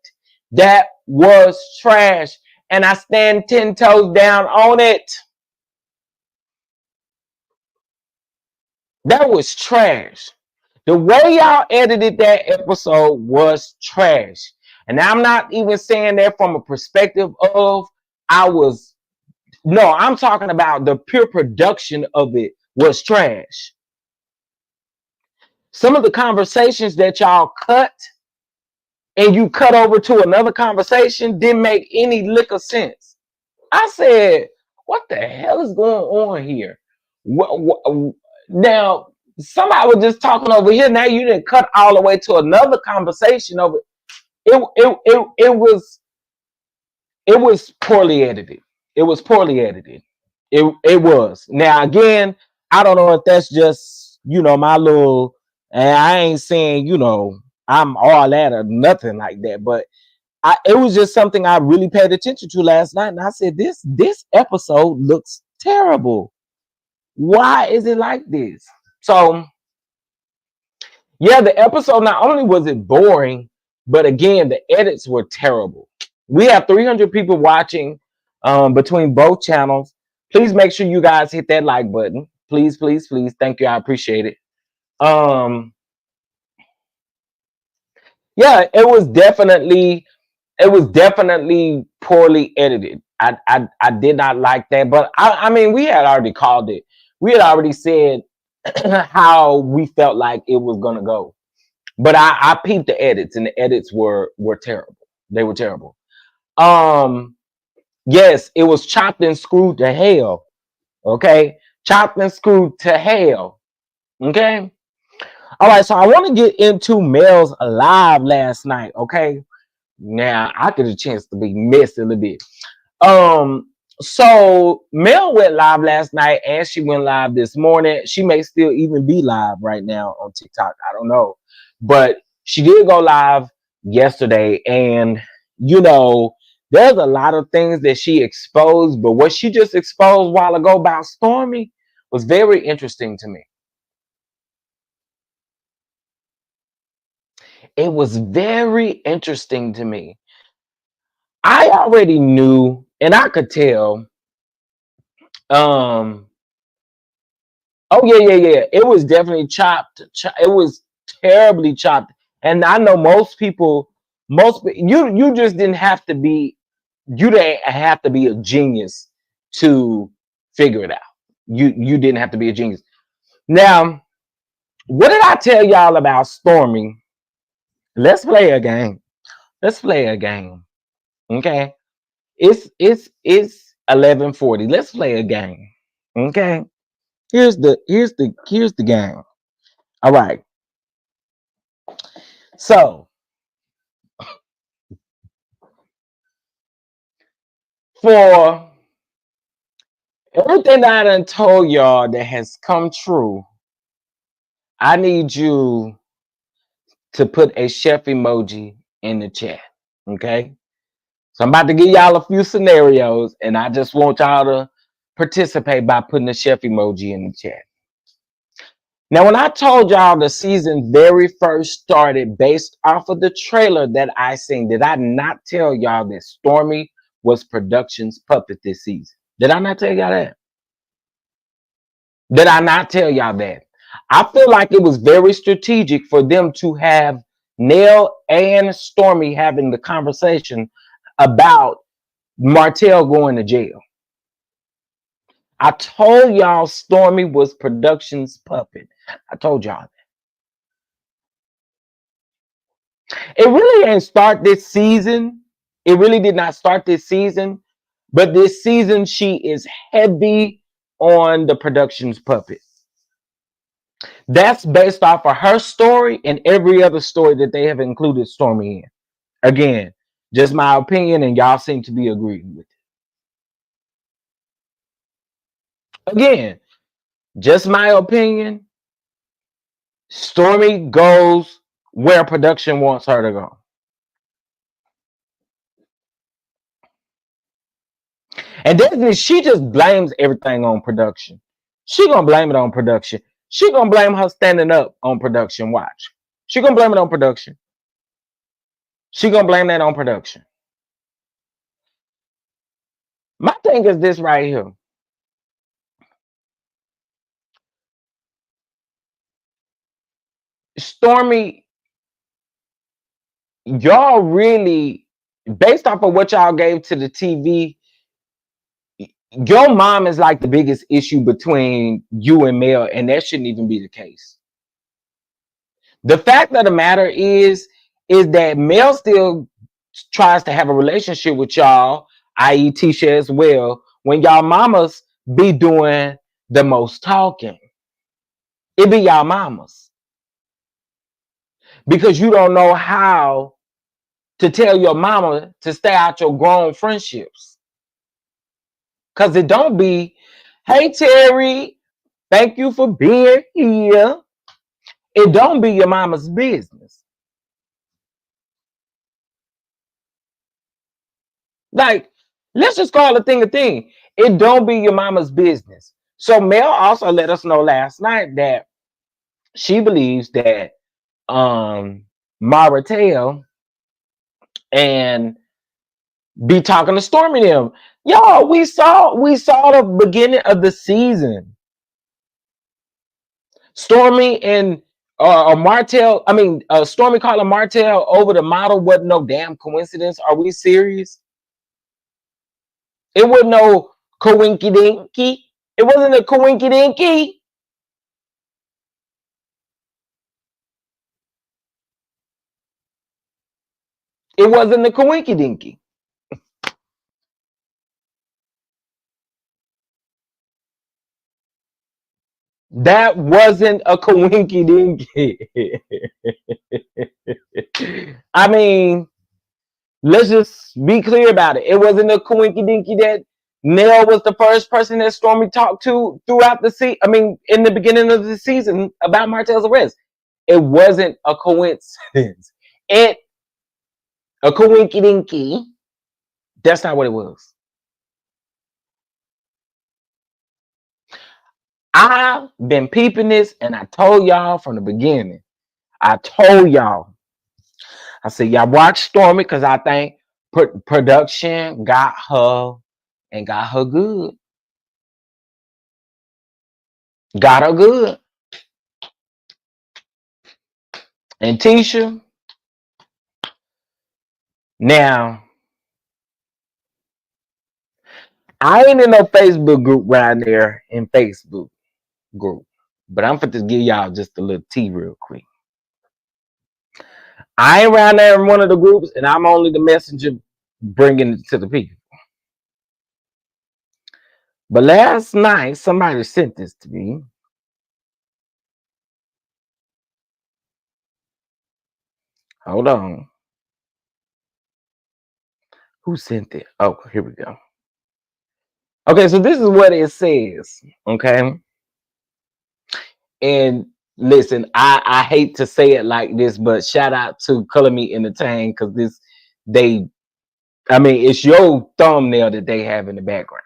That was trash. And I stand 10 toes down on it. That was trash. The way y'all edited that episode was trash. And I'm not even saying that from a perspective of I was no, I'm talking about the pure production of it was trash. Some of the conversations that y'all cut and you cut over to another conversation didn't make any lick of sense. I said, what the hell is going on here? Now, somebody was just talking over here. Now you didn't cut all the way to another conversation over it was poorly edited. It was poorly edited. It was. Now again, I don't know if that's just my little. And I ain't saying I'm all that or nothing like that, but it was just something I really paid attention to last night, and I said this episode looks terrible. Why is it like this? So yeah, the episode not only was it boring, but again the edits were terrible. We have 300 people watching between both channels. Please make sure you guys hit that like button. Please, please, please. Thank you. I appreciate it. Yeah, it was definitely poorly edited. I did not like that, but I mean we had already called it. We had already said how we felt like it was gonna go. But I peeped the edits, and the edits were terrible. They were terrible. Yes, it was chopped and screwed to hell. Okay, chopped and screwed to hell. Okay. All right, so I want to get into Mel's live last night. Okay, now I get a chance to be messy a little bit. So Mel went live last night and she went live this morning. She may still even be live right now on TikTok. I don't know. But she did go live yesterday, and there's a lot of things that she exposed, but what she just exposed a while ago about Stormy was very interesting to me. It was very interesting to me. I already knew and I could tell. Um, oh yeah. It was definitely chopped. It was terribly chopped. And I know you just didn't have to be you didn't have to be a genius to figure it out. You didn't have to be a genius. Now, what did I tell y'all about Stormy? Let's play a game. Let's play a game. Okay. It's 11:40. Let's play a game. Okay. Here's the game. All right. So for everything that I done told y'all that has come true, I need you to put a chef emoji in the chat. Okay. So I'm about to give y'all a few scenarios, and I just want y'all to participate by putting a chef emoji in the chat. Now, when I told y'all the season very first started based off of the trailer that I seen, did I not tell y'all that Stormy was production's puppet this season? Did I not tell y'all that? Did I not tell y'all that? I feel like it was very strategic for them to have Nell and Stormy having the conversation about Martell going to jail. I told y'all Stormy was production's puppet. I told y'all that. It really ain't start this season. It really did not start this season. But this season, she is heavy on the production's puppet. That's based off of her story and every other story that they have included Stormy in. Again, just my opinion, and y'all seem to be agreeing with it. Again, just my opinion. Stormy goes where production wants her to go. And then she just blames everything on production. She gonna blame it on production. She gonna blame her standing up on production. Watch. She gonna blame it on production. She gonna blame that on production. My thing is this right here. Stormy, y'all really, based off of what y'all gave to the TV, your mom is like the biggest issue between you and Mel, and that shouldn't even be the case. The fact of the matter is that Mel still tries to have a relationship with y'all, i.e. Tisha as well, when y'all mamas be doing the most talking. It be y'all mamas. Because you don't know how to tell your mama to stay out your grown friendships. Because it don't be, hey Terry, thank you for being here. It don't be your mama's business. Like, let's just call a thing a thing. It don't be your mama's business. So Mel also let us know last night that she believes that Maratel and be talking to Stormy them. Y'all, we saw the beginning of the season. Stormy and Martell, I mean Stormy calling Martell over the model wasn't no damn coincidence. Are we serious? It wasn't no coinky dinky. It wasn't a coinky dinky. It wasn't a coinky dinky. That wasn't a coinky dinky. I mean, let's just be clear about it. It wasn't a coinky dinky that Nell was the first person that Stormy talked to throughout the season. I mean, in the beginning of the season about Martell's arrest. It wasn't a coincidence. It a coinky dinky. That's not what it was. I've been peeping this, and I told y'all from the beginning. I told y'all. I said, y'all watch Stormy because I think production got her and got her good. Got her good. And Tisha, now, I ain't in no Facebook group right there in Facebook group. But I'm going to give y'all just a little tea real quick. I ain't around there in one of the groups, and I'm only the messenger bringing it to the people. But last night, somebody sent this to me. Hold on. Who sent it? Oh, here we go. Okay, so this is what it says. Okay. And listen, I hate to say it like this, but shout out to Color Me Entertain because it's your thumbnail that they have in the background.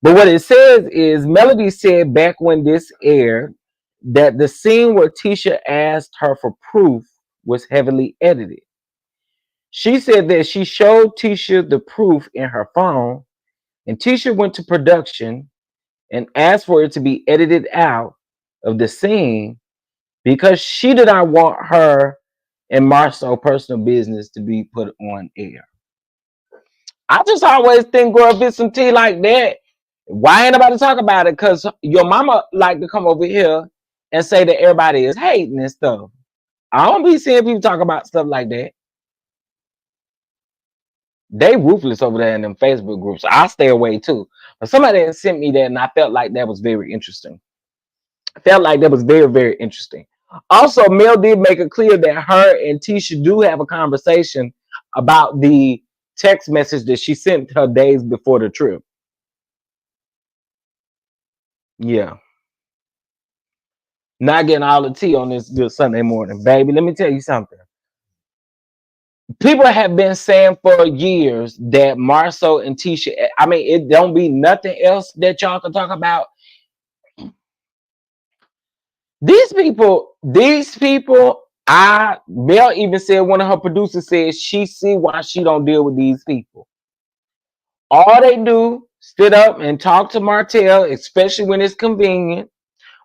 But what it says is Melody said back when this aired that the scene where Tisha asked her for proof was heavily edited. She said that she showed Tisha the proof in her phone, and Tisha went to production and asked for it to be edited out of the scene because she did not want her and Marcel's personal business to be put on air. I just always think, girl, if it's some tea like that, why ain't nobody talk about it? Because your mama like to come over here and say that everybody is hating and stuff. I don't be seeing people talk about stuff like that. They ruthless over there in them Facebook groups. I stay away too. But somebody had sent me that, and I felt like that was very interesting. I felt like that was very, very interesting. Also, Mel did make it clear that her and Tisha do have a conversation about the text message that she sent her days before the trip. Yeah. Not getting all the tea on this good Sunday morning, baby. Let me tell you something. People have been saying for years that Marceau and Tisha, I mean, it don't be nothing else that y'all can talk about. These people, Mel even said one of her producers said she see why she don't deal with these people. All they do, sit up and talk to Martell, especially when it's convenient,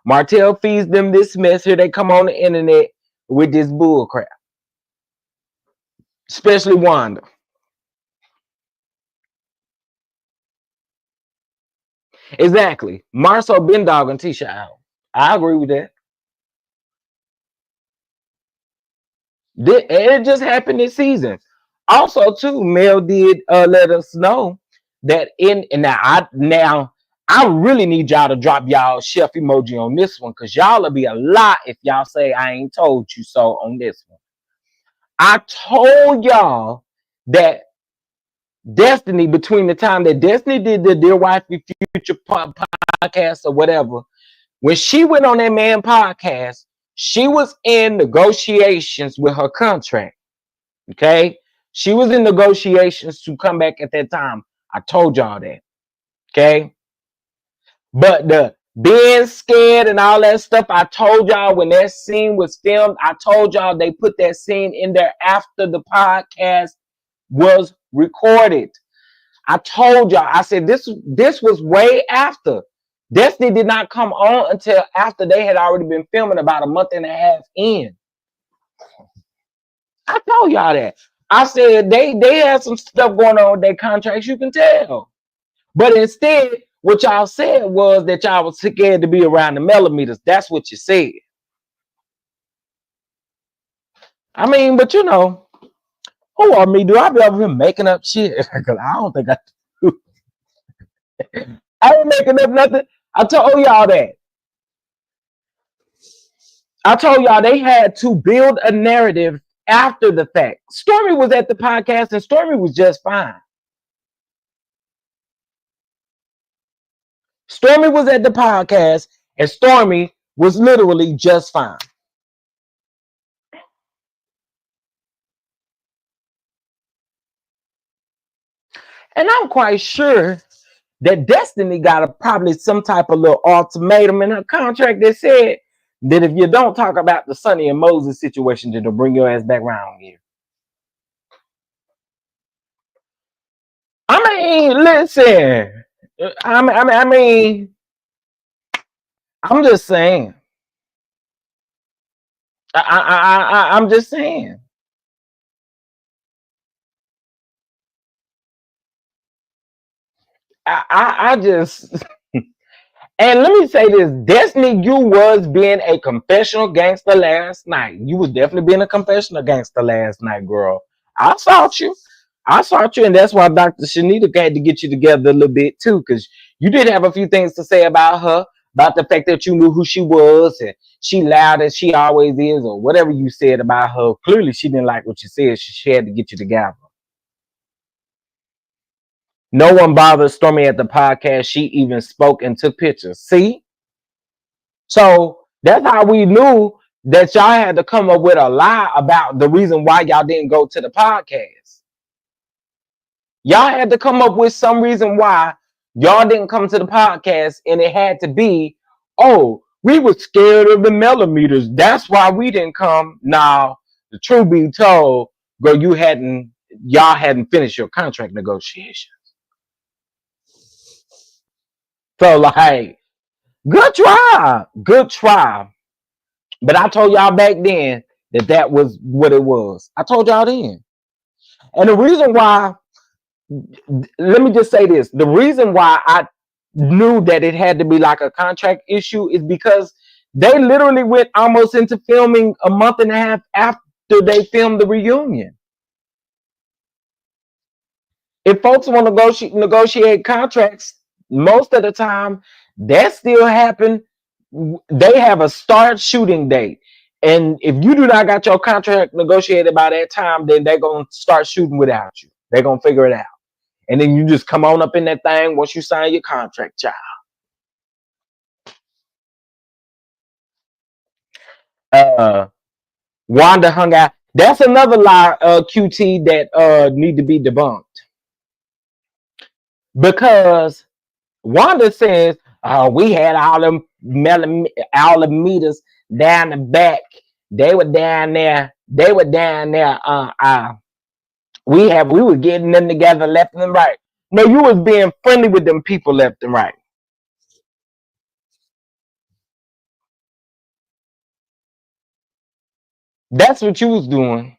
Martell feeds them this mess. Here they come on the internet with this bull crap. Especially Wanda. Exactly. Marcel been dogging Tisha out. I agree with that. It just happened this season. Also, too, Mel did let us know that in and now I really need y'all to drop y'all chef emoji on this one because y'all will be a lot if y'all say I ain't told you so on this one. I told y'all that Destiny, between the time that Destiny did the Dear Wifey Future podcast or whatever, when she went on that man podcast, she was in negotiations with her contract. Okay. She was in negotiations to come back at that time. I told y'all that. Okay. But the being scared and all that stuff, I told y'all when that scene was filmed, I told y'all they put that scene in there after the podcast was recorded. I told y'all, I said this was way after. Destiny did not come on until after they had already been filming about a month and a half in. I told y'all that. I said they had some stuff going on with their contracts, you can tell. But instead, what y'all said was that y'all was scared to be around the millimeters. That's what you said. I mean, but you know, who are me? Do I be over here making up shit? Because I don't think I do. I ain't making up nothing. I told y'all that. I told y'all they had to build a narrative after the fact. Stormy was at the podcast and Stormy was just fine. Stormy was at the podcast and Stormy was literally just fine. And I'm quite sure that Destiny got probably some type of little ultimatum in her contract that said that if you don't talk about the Sonny and Moses situation, then they'll bring your ass back around here. I mean, listen. I mean, I'm just saying. I'm just saying. I just and let me say this, Destiny, you was being a confessional gangster last night. You was definitely being a confessional gangster last night, girl. I saw you. I saw you, and that's why Dr. Shanita had to get you together a little bit too, because you did have a few things to say about her, about the fact that you knew who she was, and she loud as she always is, or whatever you said about her. Clearly, she didn't like what you said. She had to get you together. No one bothered Stormy at the podcast. She even spoke and took pictures. See? So that's how we knew that y'all had to come up with a lie about the reason why y'all didn't go to the podcast. Y'all had to come up with some reason why y'all didn't come to the podcast, and it had to be, oh, we were scared of the millimeters. That's why we didn't come. Now, the truth be told, girl, y'all hadn't finished your contract negotiation. So, like, good try. Good try. But I told y'all back then that was what it was. I told y'all then. And the reason why, let me just say this. The reason why I knew that it had to be like a contract issue is because they literally went almost into filming a month and a half after they filmed the reunion. If folks want to negotiate contracts, most of the time that still happen. They have a start shooting date, and if you do not got your contract negotiated by that time, then they're gonna start shooting without you. They're gonna figure it out, and then you just come on up in that thing once you sign your contract, child. uh Wanda hung out. That's another lie, QT, that need to be debunked, because Wanda says, we had all the meters down the back. They were down there. They were down there. We were getting them together left and right. No, you was being friendly with them people left and right. That's what you was doing.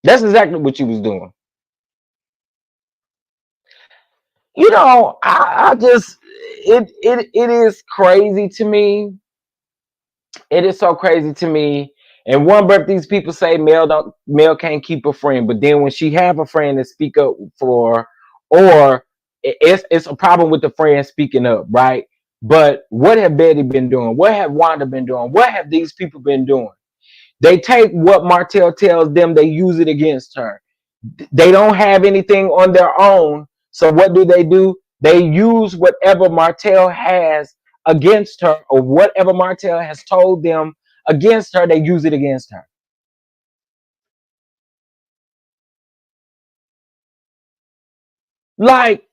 That's exactly what you was doing. I just it is crazy to me. It is so crazy to me. And one breath, these people say Mel can't keep a friend, but then when she have a friend to speak up for, or it's a problem with the friend speaking up, right? But what have Betty been doing? What have Wanda been doing? What have these people been doing? They take what Martell tells them, they use it against her. They don't have anything on their own. So what do? They use whatever Martell has against her, or whatever Martell has told them against her, they use it against her. Like,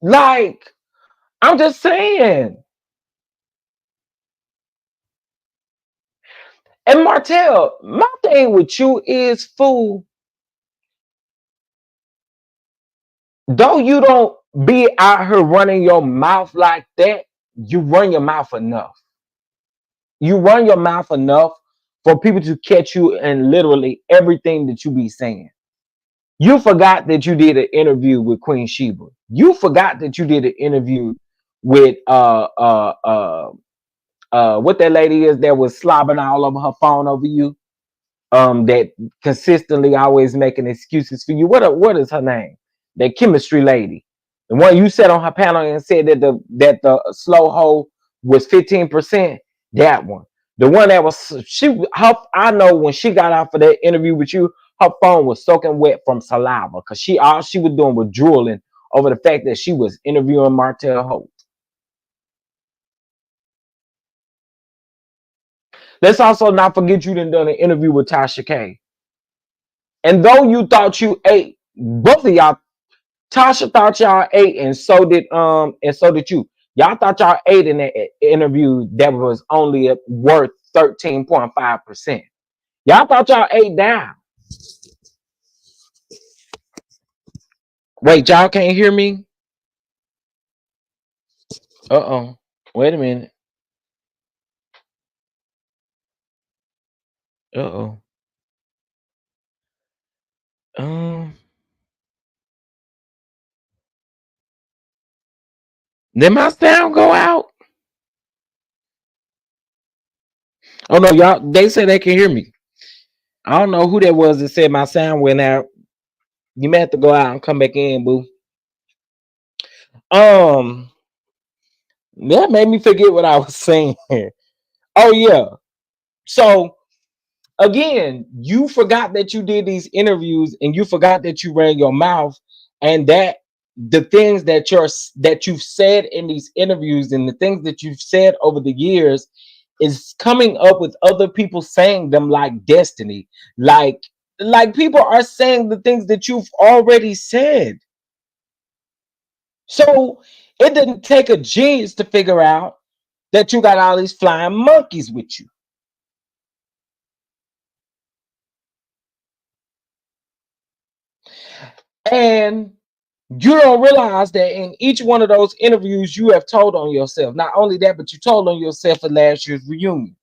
like, I'm just saying. And Martell, my thing with you is, fool, though you don't be out here running your mouth like that, you run your mouth enough. You run your mouth enough for people to catch you in literally everything that you be saying. You forgot that you did an interview with Queen Sheba. You forgot that you did an interview with what that lady is that was slobbering all over her phone over you. That consistently always making excuses for you. What is her name? That chemistry lady. The one you sat on her panel and said that the slow hole was 15%. That one. The one that was I know when she got out for that interview with you, her phone was soaking wet from saliva because all she was doing was drooling over the fact that she was interviewing Martell Holt. Let's also not forget you done an interview with Tasha K. And though you thought you ate, both of y'all, Tasha thought y'all ate, and so did you. Y'all thought y'all ate in that interview that was only worth 13.5%. Y'all thought y'all ate down. Wait, y'all can't hear me? Uh-oh. Wait a minute. Uh-oh. Um, did my sound go out? Oh no, y'all, they said they can hear me. I don't know who that was that said my sound went out. You may have to go out and come back in, boo. Um, that made me forget what I was saying. Oh yeah. So again, you forgot that you did these interviews and you forgot that you ran your mouth, and that the things that you've said in these interviews and the things that you've said over the years is coming up with other people saying them like destiny. Like people are saying the things that you've already said. So it didn't take a genius to figure out that you got all these flying monkeys with you. And you don't realize that in each one of those interviews, you have told on yourself. Not only that, but you told on yourself at last year's reunion.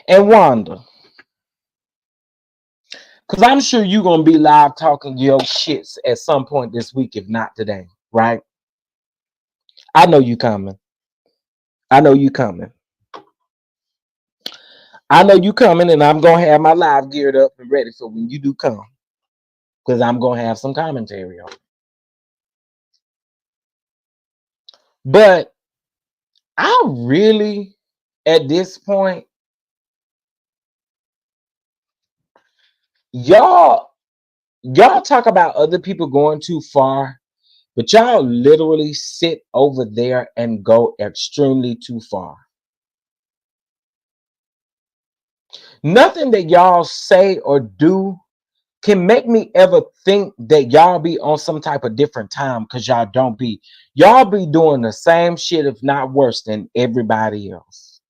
And Wanda, because I'm sure you're going to be live talking your shits at some point this week, if not today, right? I know you coming. I know you coming. I know you coming, and I'm going to have my live geared up and ready for when you do come, because I'm going to have some commentary on it. But I really, at this point, y'all y'all talk about other people going too far, but y'all literally sit over there and go extremely too far. Nothing that y'all say or do can make me ever think that y'all be on some type of different time, because y'all don't be. Y'all be doing the same shit, if not worse, than everybody else.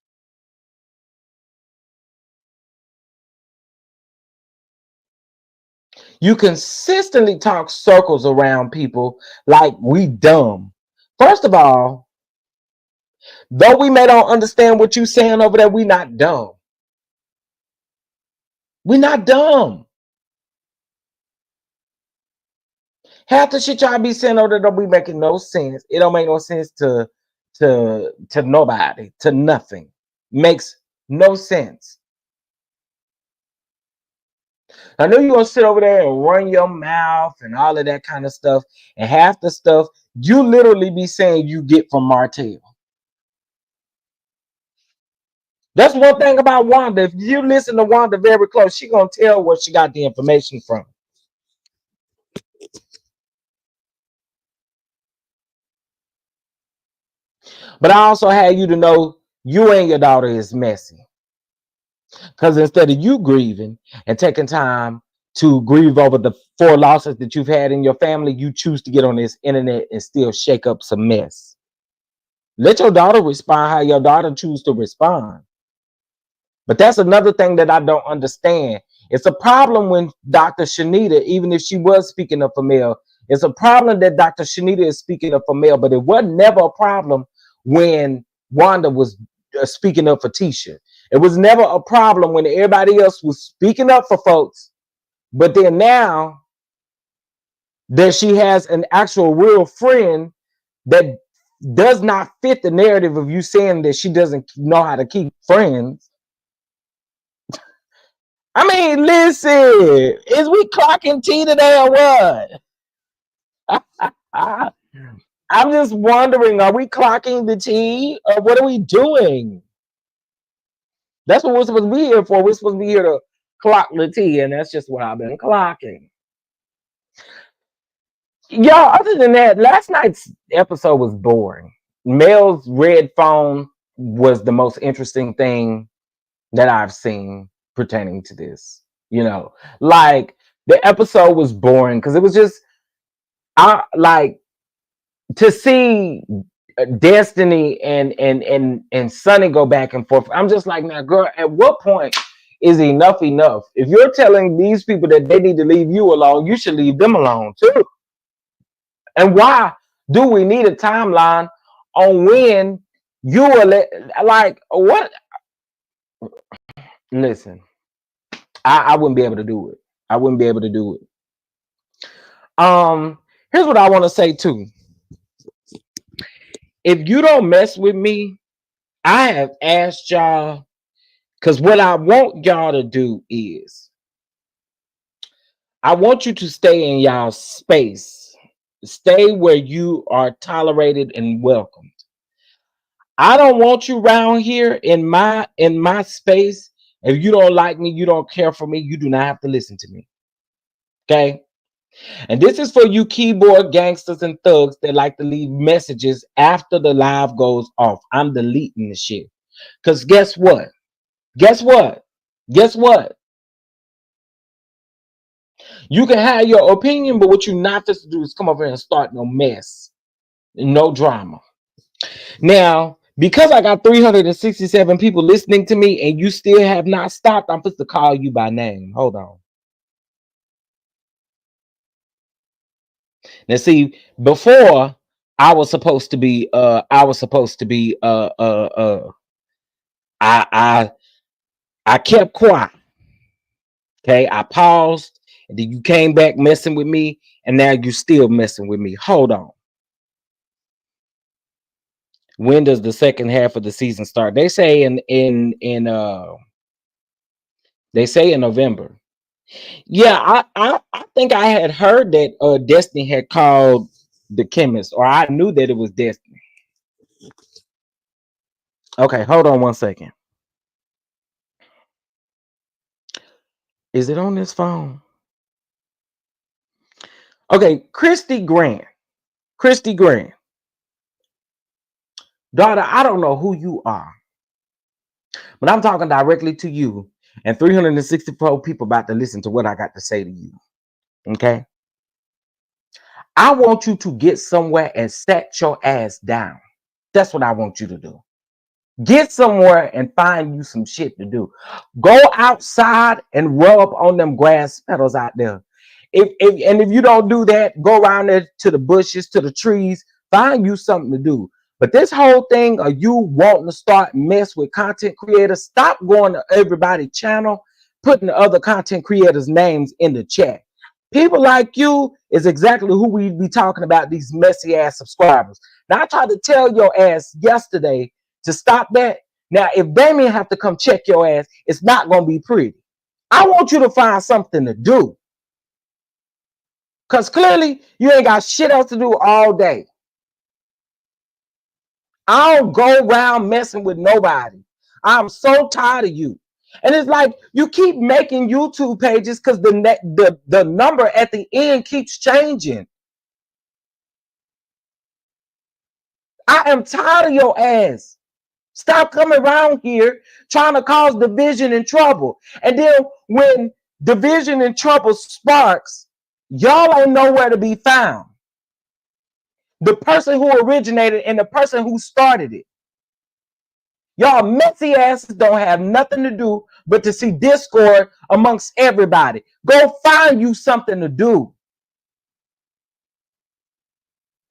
You consistently talk circles around people like we dumb. First of all, though we may don't understand what you saying over there, we not dumb. We not dumb. Half the shit y'all be saying over there don't be making no sense. It don't make no sense to nobody, to nothing. Makes no sense. I know you gonna sit over there and run your mouth and all of that kind of stuff, and half the stuff you literally be saying you get from Martell. That's one thing about Wanda. If you listen to Wanda very close, she gonna tell where she got the information from. But I also had you to know you and your daughter is messy. Because instead of you grieving and taking time to grieve over the 4 losses that you've had in your family, you choose to get on this internet and still shake up some mess. Let your daughter respond how your daughter choose to respond. But that's another thing that I don't understand. It's a problem when Dr. Shanita, even if she was speaking up for male, it's a problem that Dr. Shanita is speaking up for male, but it was never a problem when Wanda was speaking up for Tisha. It was never a problem when everybody else was speaking up for folks. But then now that she has an actual real friend that does not fit the narrative of you saying that she doesn't know how to keep friends. I mean, listen, is we clocking tea today or what? I'm just wondering, are we clocking the tea or what are we doing? That's what we're supposed to be here for. We're supposed to be here to clock the tea, and that's just what I've been clocking. Y'all, other than that, last night's episode was boring. Mel's red phone was the most interesting thing that I've seen pertaining to this. You know, like the episode was boring because it was just I like to see Destiny and Sunny go back and forth. I'm just like, now, girl, at what point is enough enough? If you're telling these people that they need to leave you alone, you should leave them alone too. And why do we need a timeline on when you are like what? Listen, I wouldn't be able to do it. I wouldn't be able to do it. Here's what I want to say too. If you don't mess with me, I have asked y'all, because what I want y'all to do is I want you to stay in y'all space. Stay where you are tolerated and welcomed. I don't want you around here in my space. If you don't like me, you don't care for me, you do not have to listen to me. Okay? And this is for you keyboard gangsters and thugs that like to leave messages after the live goes off. I'm deleting the shit. Because guess what? Guess what? Guess what? You can have your opinion, but what you're not supposed to do is come over here and start no mess. No drama. Now, because I got 367 people listening to me and you still have not stopped, I'm supposed to call you by name. Hold on. Now, see, before I was supposed to be I kept quiet. Okay, I paused, and then you came back messing with me, and now you still messing with me. Hold on. When does the second half of the season start? They say they say in November. Yeah, I think I had heard that Destiny had called the chemist, or I knew that it was Destiny. Okay, hold on one second. Is it on this phone? Okay, Christy Grant. Christy Grant. Daughter, I don't know who you are, but I'm talking directly to you and 364 people about to listen to what I got to say to you. Okay? I want you to get somewhere and set your ass down. That's what I want you to do. Get somewhere and find you some shit to do. Go outside and rub on them grass petals out there. If you don't do that, go around there to the bushes, to the trees, find you something to do. But this whole thing of you wanting to start mess with content creators, stop going to everybody's channel, putting the other content creators' names in the chat. People like you is exactly who we be talking about, these messy ass subscribers. Now I tried to tell your ass yesterday to stop that. Now, if Damien have to come check your ass, it's not gonna be pretty. I want you to find something to do. Because clearly you ain't got shit else to do all day. I don't go around messing with nobody. I'm so tired of you. And it's like you keep making YouTube pages because the number at the end keeps changing. I am tired of your ass. Stop coming around here trying to cause division and trouble. And then when division and trouble sparks, y'all ain't nowhere to be found. The person who originated and the person who started it. Y'all messy asses don't have nothing to do but to see discord amongst everybody. Go find you something to do.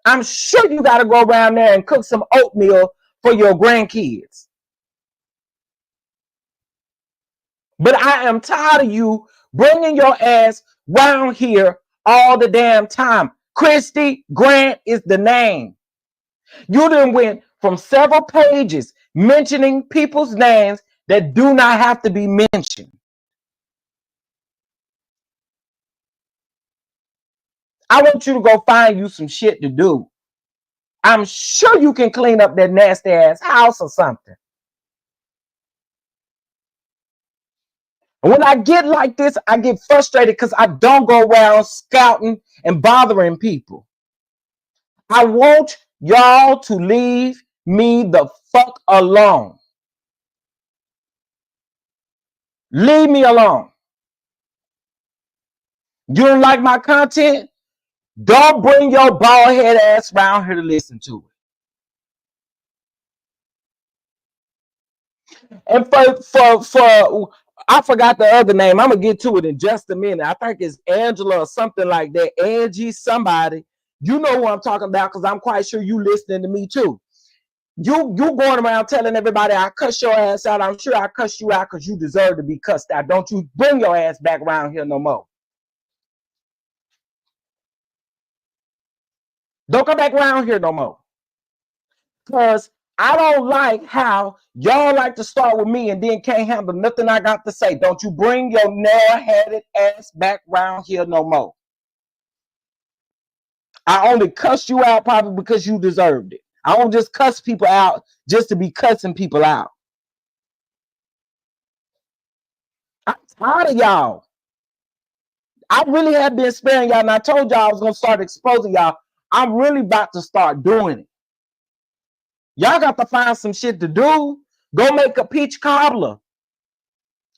I'm sure you got to go around there and cook some oatmeal for your grandkids. But I am tired of you bringing your ass round here all the damn time. Christy Grant is the name. You done went from several pages mentioning people's names that do not have to be mentioned. I want you to go find you some shit to do. I'm sure you can clean up that nasty ass house or something. And when I get like this, I get frustrated because I don't go around scouting and bothering people. I want y'all to leave me the fuck alone. Leave me alone. You don't like my content? Don't bring your bald head ass around here to listen to it. And for I forgot the other name. I'm gonna get to it in just a minute. I think it's Angela or something like that. Angie somebody. You know who I'm talking about because I'm quite sure you listening to me too. You going around telling everybody I cuss your ass out. I'm sure I cuss you out because you deserve to be cussed out. Don't you bring your ass back around here no more. Don't come back around here no more. Because I don't like how y'all like to start with me and then can't handle nothing I got to say. Don't you bring your narrow-headed ass back around here no more. I only cuss you out probably because you deserved it. I don't just cuss people out just to be cussing people out. I'm tired of y'all. I really have been sparing y'all, and I told y'all I was going to start exposing y'all. I'm really about to start doing it. Y'all got to find some shit to do. Go make a peach cobbler.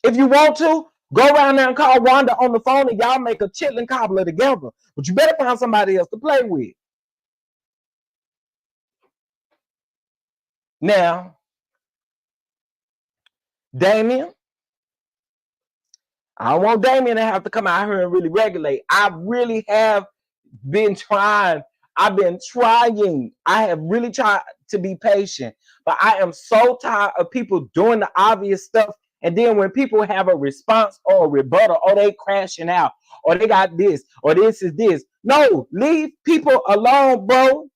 If you want to, go around there and call Wanda on the phone and y'all make a chitlin cobbler together. But you better find somebody else to play with. Now, Damien, I don't want Damien to have to come out here and really regulate. I really have been trying. I've been trying. I have really tried to be patient. But I am so tired of people doing the obvious stuff. And then when people have a response or a rebuttal, or they crashing out, or they got this, or this is this. No, leave people alone, bro.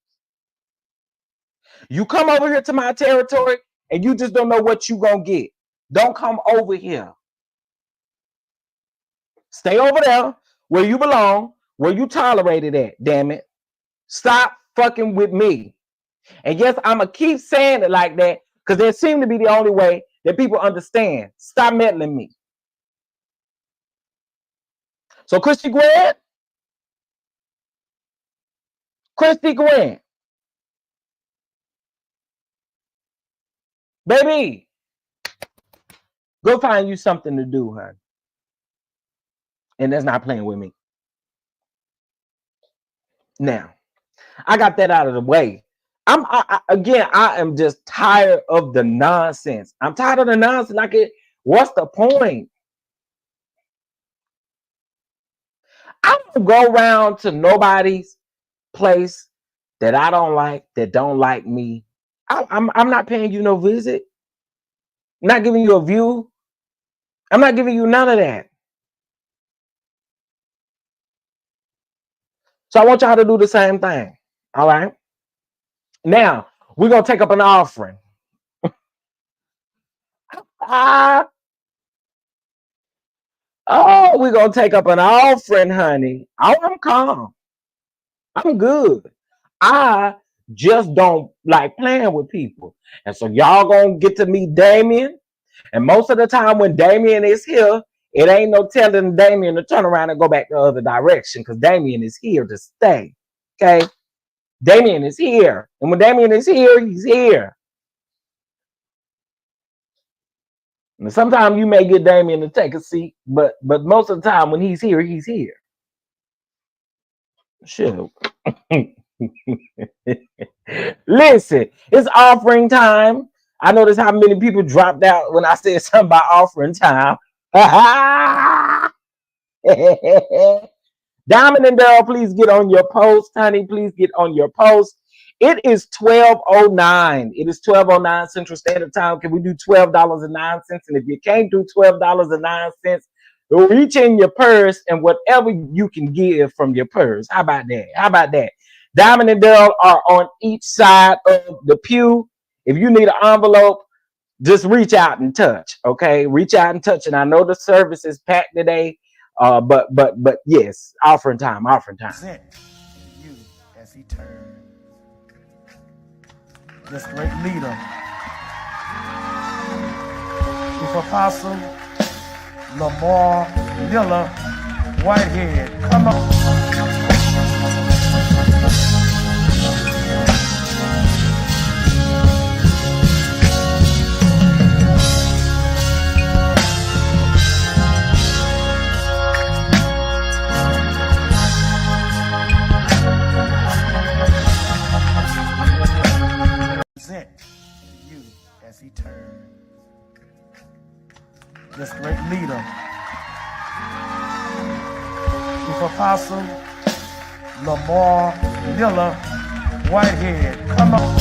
You come over here to my territory and you just don't know what you gonna get. Don't come over here. Stay over there where you belong, where you tolerated at, damn it. Stop fucking with me. And yes, I'm going to keep saying it like that because it seems to be the only way that people understand. Stop meddling me. So, Christy Grant, baby, go find you something to do, honey. And that's not playing with me. Now, I got that out of the way. I am just tired of the nonsense. I'm tired of the nonsense. What's the point? I don't go around to nobody's place that I don't like, that don't like me. I'm not paying you no visit. I'm not giving you a view. I'm not giving you none of that. So I want y'all to do the same thing. All right. Now we're gonna take up an offering. Ah, oh, we're gonna take up an offering, honey. Oh, I'm calm. I'm good. I just don't like playing with people. And so y'all gonna get to meet Damien. And most of the time when Damien is here, it ain't no telling Damien to turn around and go back the other direction because Damien is here to stay. Okay? Damien is here. And when Damien is here, he's here. And sometimes you may get Damien to take a seat, but most of the time when he's here, he's here. Sure. Listen, it's offering time. I noticed how many people dropped out when I said something about offering time. Diamond and Daryl, please get on your post. Honey, please get on your post. It is 12:09. It is 12:09 Central Standard Time. Can we do $12.09? And if you can't do $12.09, reach in your purse and whatever you can give from your purse. How about that? How about that? Diamond and Daryl are on each side of the pew. If you need an envelope, just reach out and touch. Okay, reach out and touch. And I know the service is packed today. But yes, offering time, offering time.
Present you as he turned this great leader, with Apostle Lamar Miller Whitehead. Come on. Present you as he turned this great leader, with Apostle Lamar Miller Whitehead. Come on.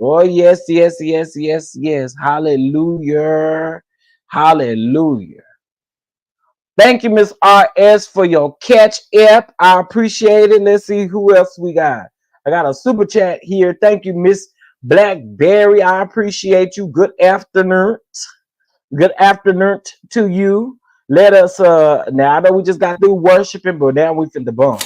Oh, yes. Oh, yes. Hallelujah. Hallelujah. Thank you, Miss RS, for your catch app. I appreciate it. Let's see who else we got. I got a super chat here. Thank you, Miss Blackberry. I appreciate you. Good afternoon. Good afternoon to you. Let us now I know we just got through worshiping, but now we finna bump.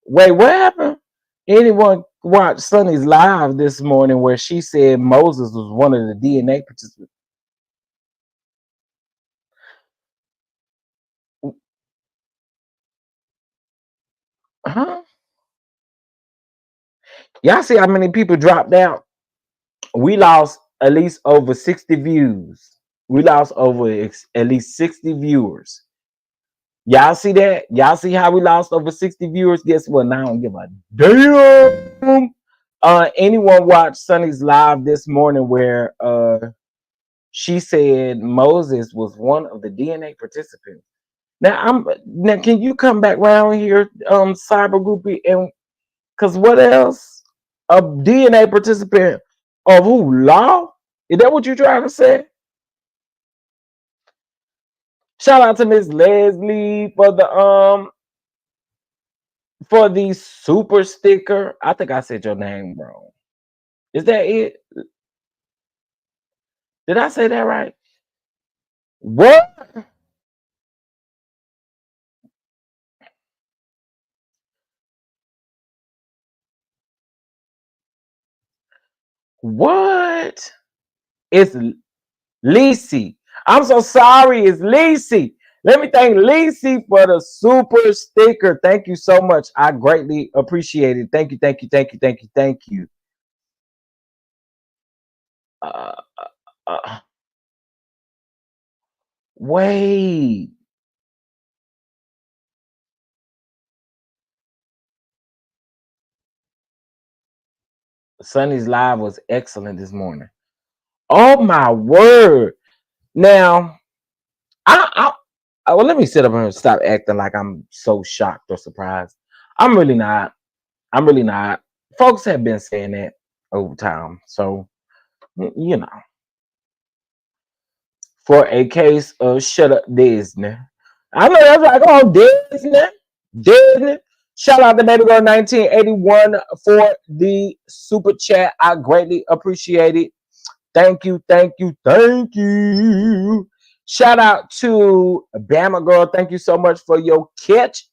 Wait, what happened? Anyone watched Sunny's live this morning where she said Moses was one of the DNA participants? Huh? Y'all see how many people dropped out? We lost at least over 60 views. We lost over at least 60 viewers. Y'all see that? Y'all see how we lost over 60 viewers? Guess what? Now I don't give a damn. Anyone watch Sunny's live this morning where she said Moses was one of the DNA participants? Now can you come back around here, cyber groupie, and because what else? A DNA participant of who? Law? Is that what you're trying to say? Shout out to Miss Leslie for the super sticker. I think I said your name wrong. Is that it? Did I say that right? What? What? It's Lisi. I'm so sorry. It's Lacey. Let me thank Lacey for the super sticker. Thank you so much. I greatly appreciate it. Thank you, thank you, thank you, thank you, thank you. Uh, uh, wait. Sunny's live was excellent this morning. Oh my word. Now, well, let me sit up here and stop acting like I'm so shocked or surprised. I'm really not. I'm really not. Folks have been saying that over time. So, you know, for a case of shut up Disney. I know that's like, oh, Disney. Disney. Shout out to Baby Girl 1981 for the super chat. I greatly appreciate it. Thank you, thank you, thank you. Shout out to Bama Girl. Thank you so much for your catch.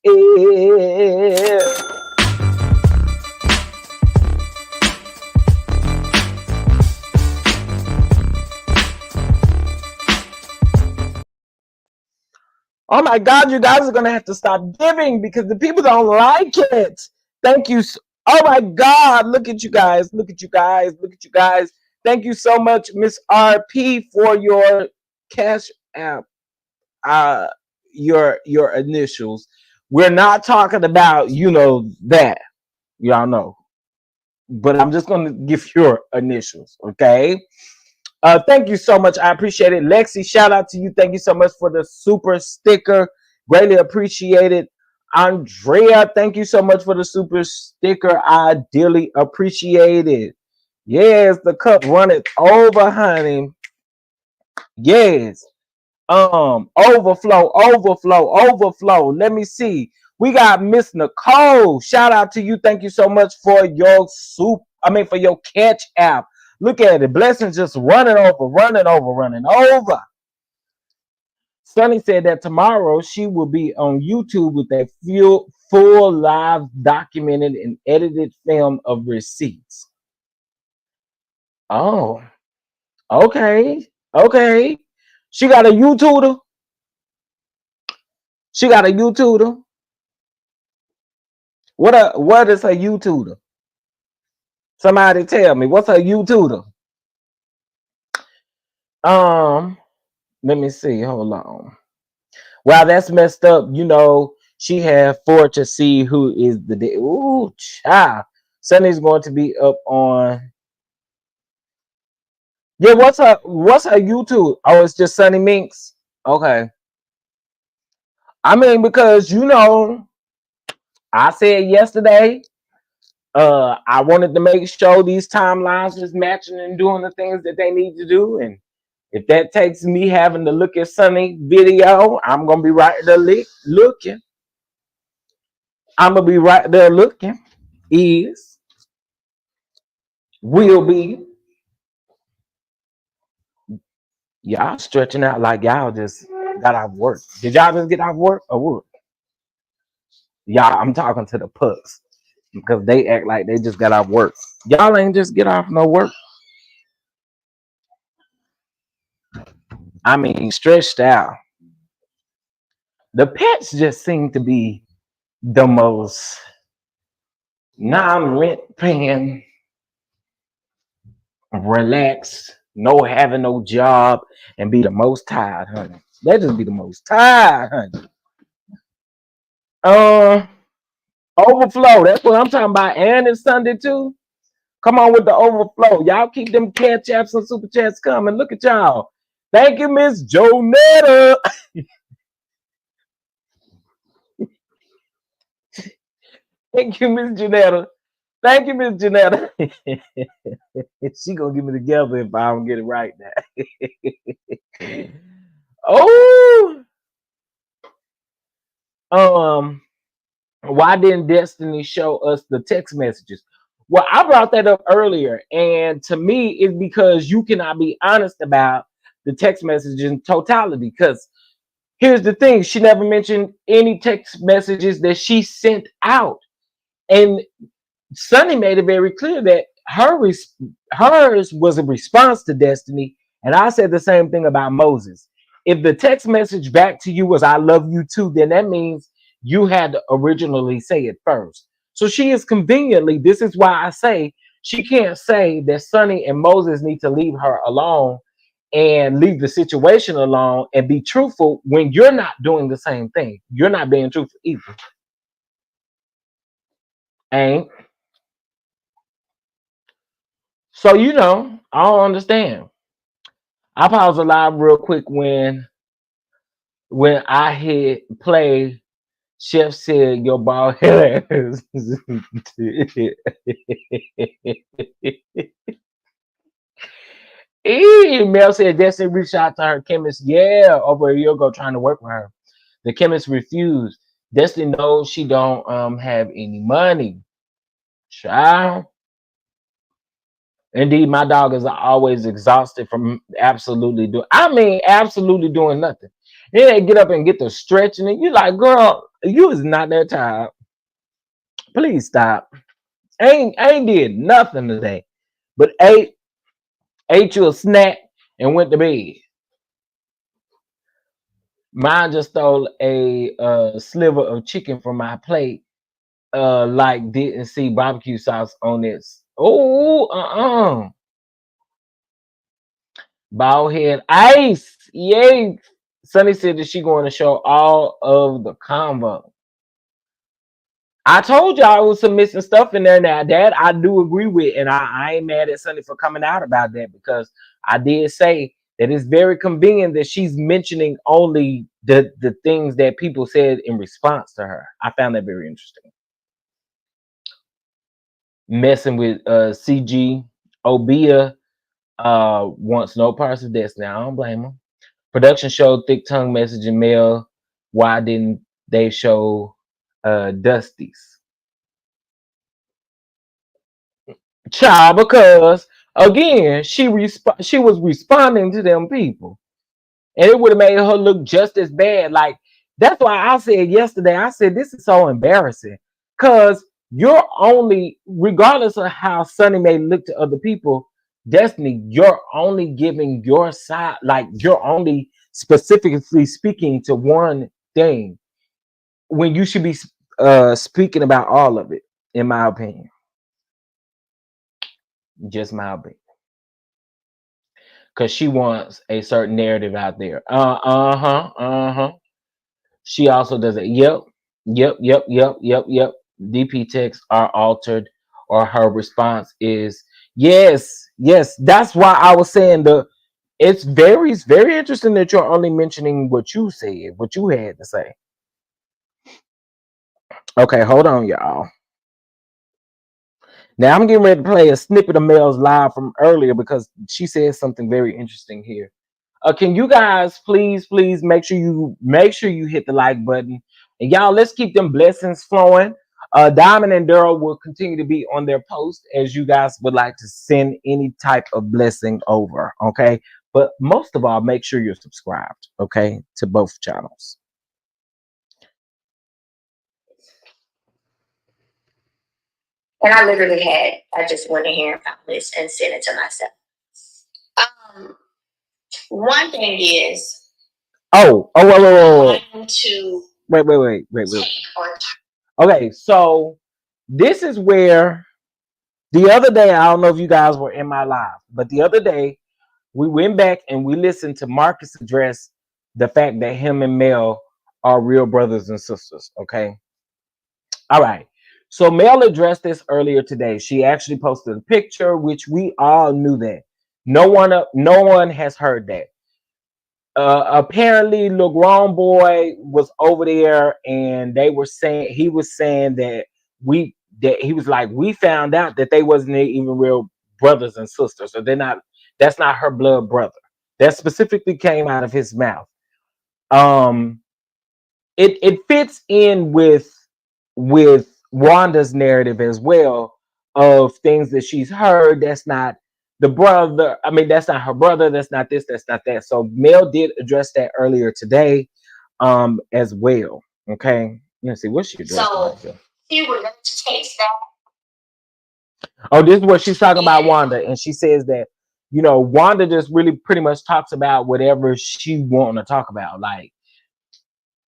Oh my God, you guys are going to have to stop giving because the people don't like it. Thank you. Oh my God, look at you guys. Look at you guys. Look at you guys. Thank you so much, Miss RP, for your cash app. Uh, your initials. We're not talking about, that. Y'all know. But I'm just going to give your initials, okay? Thank you so much. I appreciate it. Lexi, shout out to you. Thank you so much for the super sticker. Greatly appreciate it. Andrea, thank you so much for the super sticker. I dearly appreciate it. Yes, the cup runneth over, honey. Yes. Overflow. Let me see. We got Miss Nicole. Shout out to you. Thank you so much for your for your catch app. Look at it. Blessings just running over. Sunny said that tomorrow she will be on YouTube with a full live documented and edited film of receipts. Oh, okay. Okay. She got a YouTuber. She got a YouTuber. What is her YouTuber? Somebody tell me what's her YouTuber? Let me see. Hold on. Wow, that's messed up. She had four to see who is the day. Ooh, child. Sunny's going to be up on. Yeah, what's her YouTube? Oh, it's just Sunny Minx. Okay. I mean, because I said yesterday, I wanted to make sure these timelines is matching and doing the things that they need to do. And if that takes me having to look at Sunny video, I'm gonna be right there looking. I'm gonna be right there looking. Will be. Y'all stretching out like y'all just got off work. Did y'all just get off work or what? Y'all, I'm talking to the pucks because they act like they just got off work. Y'all ain't just get off no work. I mean, stretched out. The pets just seem to be the most non-rent paying, relaxed, no having no job, and be the most tired, honey. They just be the most tired, honey. Uh, Overflow. That's what I'm talking about. And it's Sunday too. Come on with the overflow. Y'all keep them catch apps and super chats coming. Look at y'all. Thank you, Miss Jonetta. Thank you, Miss Janetta. Thank you, Miss Janetta. She gonna get me together if I don't get it right now. Oh, why didn't Destiny show us the text messages? Well, I brought that up earlier, and to me, it's because you cannot be honest about the text message in totality. Because here's the thing: she never mentioned any text messages that she sent out, and Sunny made it very clear that hers was a response to Destiny, and I said the same thing about Moses. If the text message back to you was "I love you too," then that means you had to originally say it first. So she is conveniently. This is why I say she can't say that Sonny and Moses need to leave her alone and leave the situation alone and be truthful when you're not doing the same thing. You're not being truthful either. Ain't. So I don't understand. I pause the live real quick when I hit play. Chef said your bald head ass. Mel said Destiny reached out to her chemist, yeah, over a year ago trying to work with her. The chemist refused. Destiny knows she don't have any money. Child. Indeed, my dog is always exhausted from absolutely doing nothing. Then they get up and get to stretching, and you're like, girl, you is not that tired. Please stop. Ain't did nothing today, but ate you a snack and went to bed. Mine just stole a sliver of chicken from my plate. Like didn't see barbecue sauce on it. Oh, bald head ice. Yay. Sunny said that she going to show all of the combo. I told y'all it was some missing stuff in there. Now that I do agree with, and I ain't mad at Sunny for coming out about that, because I did say that it's very convenient that she's mentioning only the things that people said in response to her. I found that very interesting. Messing with CG Obia wants no parts of this. Now I don't blame him. Production showed thick tongue messaging mail. Why didn't they show Dusty's? Child, because again, she was responding to them people, and it would have made her look just as bad. Like that's why I said yesterday. I said this is so embarrassing, because you're only, regardless of how Sunny may look to other people, Destiny, you're only giving your side. Like you're only specifically speaking to one thing when you should be speaking about all of it. In my opinion, just my opinion. Because she wants a certain narrative out there. Uh-huh. She also does it. Yep. DP texts are altered, or her response is yes. That's why I was saying it's very interesting that you're only mentioning what you said, what you had to say. Okay, hold on, y'all. Now I'm getting ready to play a snippet of Mel's live from earlier because she said something very interesting here. Can you guys please make sure you hit the like button, and y'all, let's keep them blessings flowing. Diamond and Daryl will continue to be on their post as you guys would like to send any type of blessing over. Okay, but most of all, make sure you're subscribed. Okay, to both channels.
And I literally I just went in here and found this and sent it to myself. One thing is,
wait,
to
wait. Okay, so this is where the other day, I don't know if you guys were in my live, but the other day we went back and we listened to Marcus address the fact that him and Mel are real brothers and sisters. Okay. All right. So Mel addressed this earlier today. She actually posted a picture, which we all knew that. No one has heard that. Apparently, the grown boy was over there, and he was saying that he was like, we found out that they wasn't even real brothers and sisters, so they're not. That's not her blood brother. That specifically came out of his mouth. Um, it fits in with Wanda's narrative as well, of things that she's heard. That's not the brother. I mean, that's not her brother. That's not this. That's not that. So Mel did address that earlier today, as well. Okay, let's see what she addressed. So
she would let you taste that.
Oh, this is what she's talking about, Wanda, and she says that Wanda just really pretty much talks about whatever she want to talk about, like,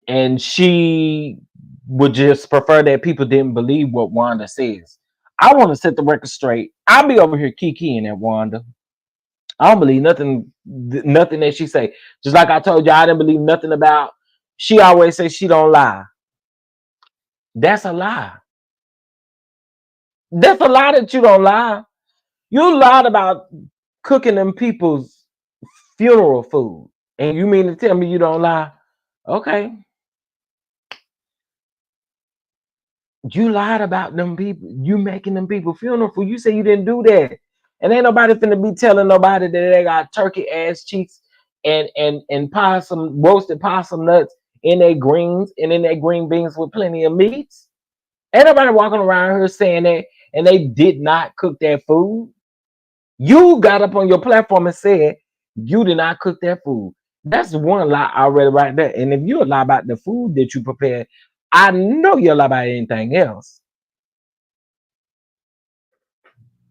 and she would just prefer that people didn't believe what Wanda says. I want to set the record straight. I'll be over here kikiing at Wanda. I don't believe nothing that she say. Just like I told you, I didn't believe nothing about. She always says she don't lie. That's a lie. That's a lie that you don't lie. You lied about cooking them people's funeral food, and you mean to tell me you don't lie? Okay, you lied about them people. You making them people funeral food. You say you didn't do that, and ain't nobody finna be telling nobody that they got turkey ass cheeks and possum roasted possum nuts in their greens and in their green beans with plenty of meats. Ain't nobody walking around here saying that, and they did not cook that food. You got up on your platform and said you did not cook that food. That's one lie already right there. And if you lie about the food that you prepared, I know you'll lie about anything else.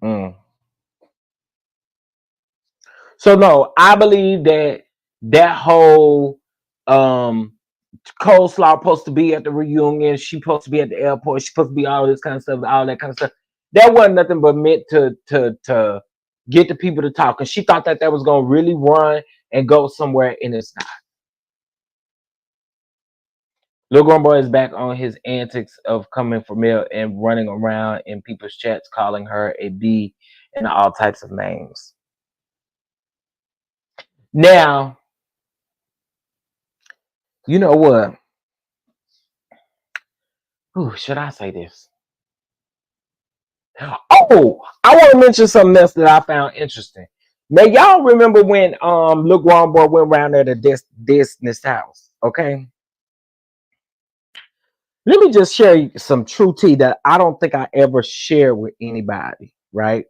Mm. So no, I believe that whole coleslaw supposed to be at the reunion. She supposed to be at the airport. She supposed to be all this kind of stuff, all that kind of stuff. That wasn't nothing but meant to get the people to talk. And she thought that was gonna really run and go somewhere, and it's not. Lil Grown Boy is back on his antics of coming for mail and running around in people's chats, calling her a B and all types of names. Now, you know what? Ooh, should I say this? Oh, I want to mention something else that I found interesting. Now, y'all remember when Lil Grown Boy went around there to Destiny's house? Okay, let me just share you some true tea that I don't think I ever share with anybody. Right?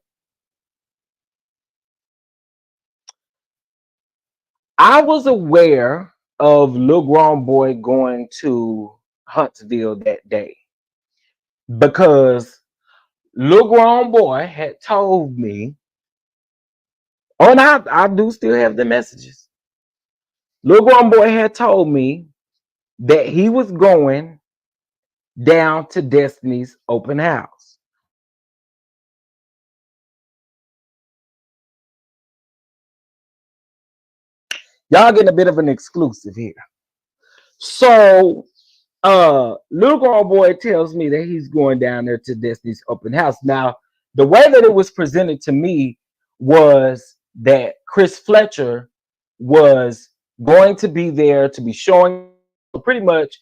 I was aware of Lil Grown Boy going to Huntsville that day because Lil Grown Boy had told me, oh, and I do still have the messages. Lil Grown Boy had told me that he was going down to Destiny's open house. Y'all getting a bit of an exclusive here. So Little Grown Boy tells me that he's going down there to Destiny's open house. Now, the way that it was presented to me was that Chris Fletcher was going to be there to be showing. Pretty much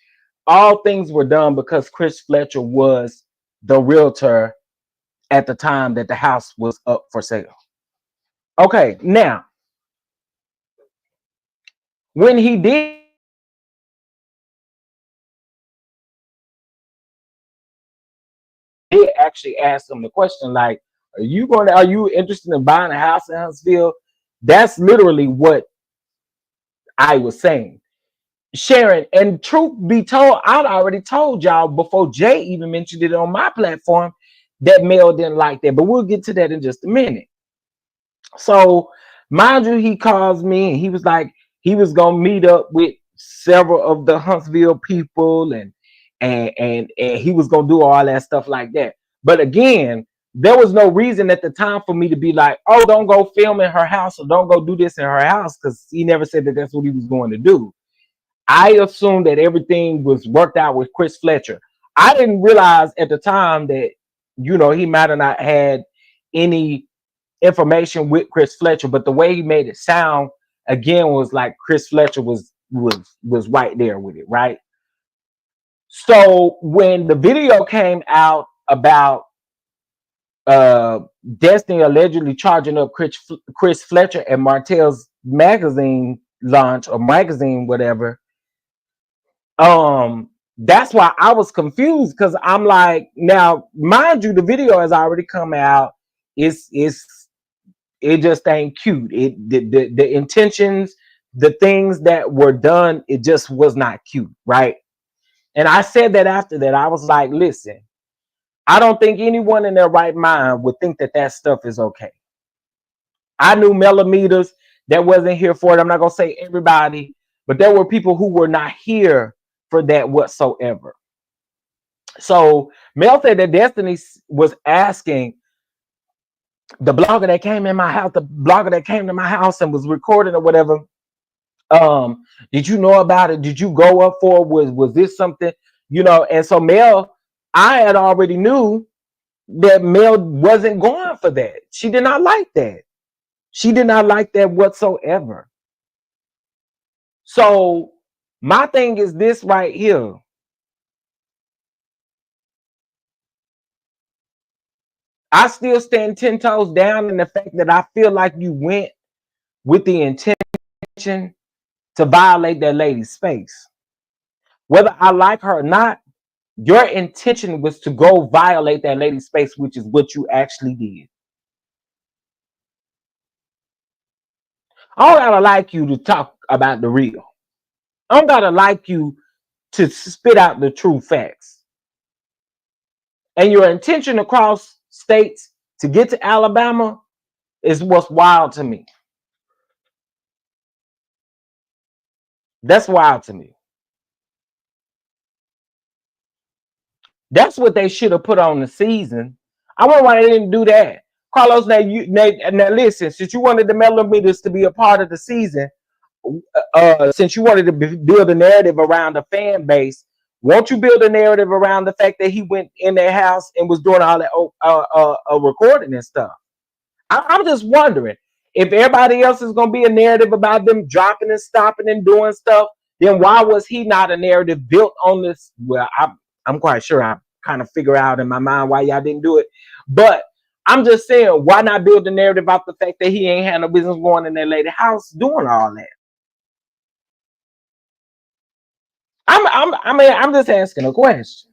all things were done because Chris Fletcher was the realtor at the time that the house was up for sale. Okay, now when he did actually ask him the question, like, are you interested in buying a house in Huntsville? That's literally what I was saying. Sharon, and truth be told, I'd already told y'all before Jay even mentioned it on my platform that Mel didn't like that, but we'll get to that in just a minute. So, mind you, he calls me and he was like, he was gonna meet up with several of the Huntsville people and he was gonna do all that stuff like that. But again, there was no reason at the time for me to be like, oh, don't go film in her house or don't go do this in her house, because he never said that that's what he was going to do. I assumed that everything was worked out with Chris Fletcher. I didn't realize at the time that, he might have not had any information with Chris Fletcher, but the way he made it sound again was like Chris Fletcher was right there with it, right? So when the video came out about Destiny allegedly charging up Chris Fletcher at Martell's magazine launch or magazine, whatever, that's why I was confused, because I'm like, now mind you, the video has already come out. It just ain't cute. The intentions, the things that were done, it just was not cute, right? And I said that after that, I was like, listen, I don't think anyone in their right mind would think that stuff is okay. I knew millimeters that wasn't here for it. I'm not gonna say everybody, but there were people who were not here for that whatsoever. So Mel said that Destiny was asking the blogger that came in my house, the blogger that came to my house and was recording or whatever. Did you know about it? Did you go up for it? Was this something, you know? And so Mel, I had already knew that Mel wasn't going for that. She did not like that. She did not like that whatsoever. So my thing is this right here. I still stand 10 toes down in the fact that I feel like you went with the intention to violate that lady's space. Whether I like her or not, your intention was to go violate that lady's space, which is what you actually did. I don't gotta like you to talk about the real. I don't gotta like you to spit out the true facts. And your intention across states to get to Alabama is what's wild to me. That's wild to me. That's what they should have put on the season. I wonder why they didn't do that. Carlos, now listen, since you wanted the millimeters to be a part of the season, since you wanted to build a narrative around the fan base, won't you build a narrative around the fact that he went in their house and was doing all that recording and stuff? I'm just wondering if everybody else is going to be a narrative about them dropping and stopping and doing stuff, then why was he not a narrative built on this? Well, I'm quite sure I kind of figure out in my mind why y'all didn't do it. But I'm just saying, why not build a narrative about the fact that he ain't had no business going in that lady house doing all that? I'm just asking a question.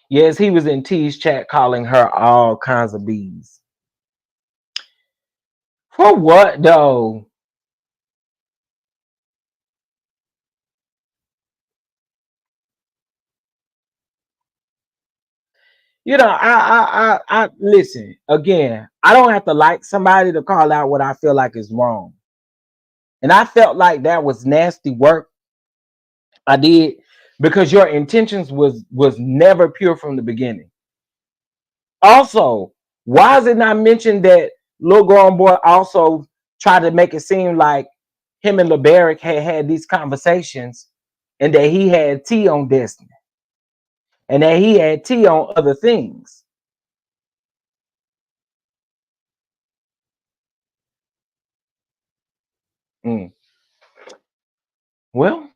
Yes, he was in T's chat calling her all kinds of bees. For what though? You know, I listen again. I don't have to like somebody to call out what I feel like is wrong, and I felt like that was nasty work. I did because your intentions was never pure from the beginning. Also, why is it not mentioned that little grown boy also tried to make it seem like him and LeBaric had these conversations, and that he had T on Destiny, and that he had T on other things? Mm. Well,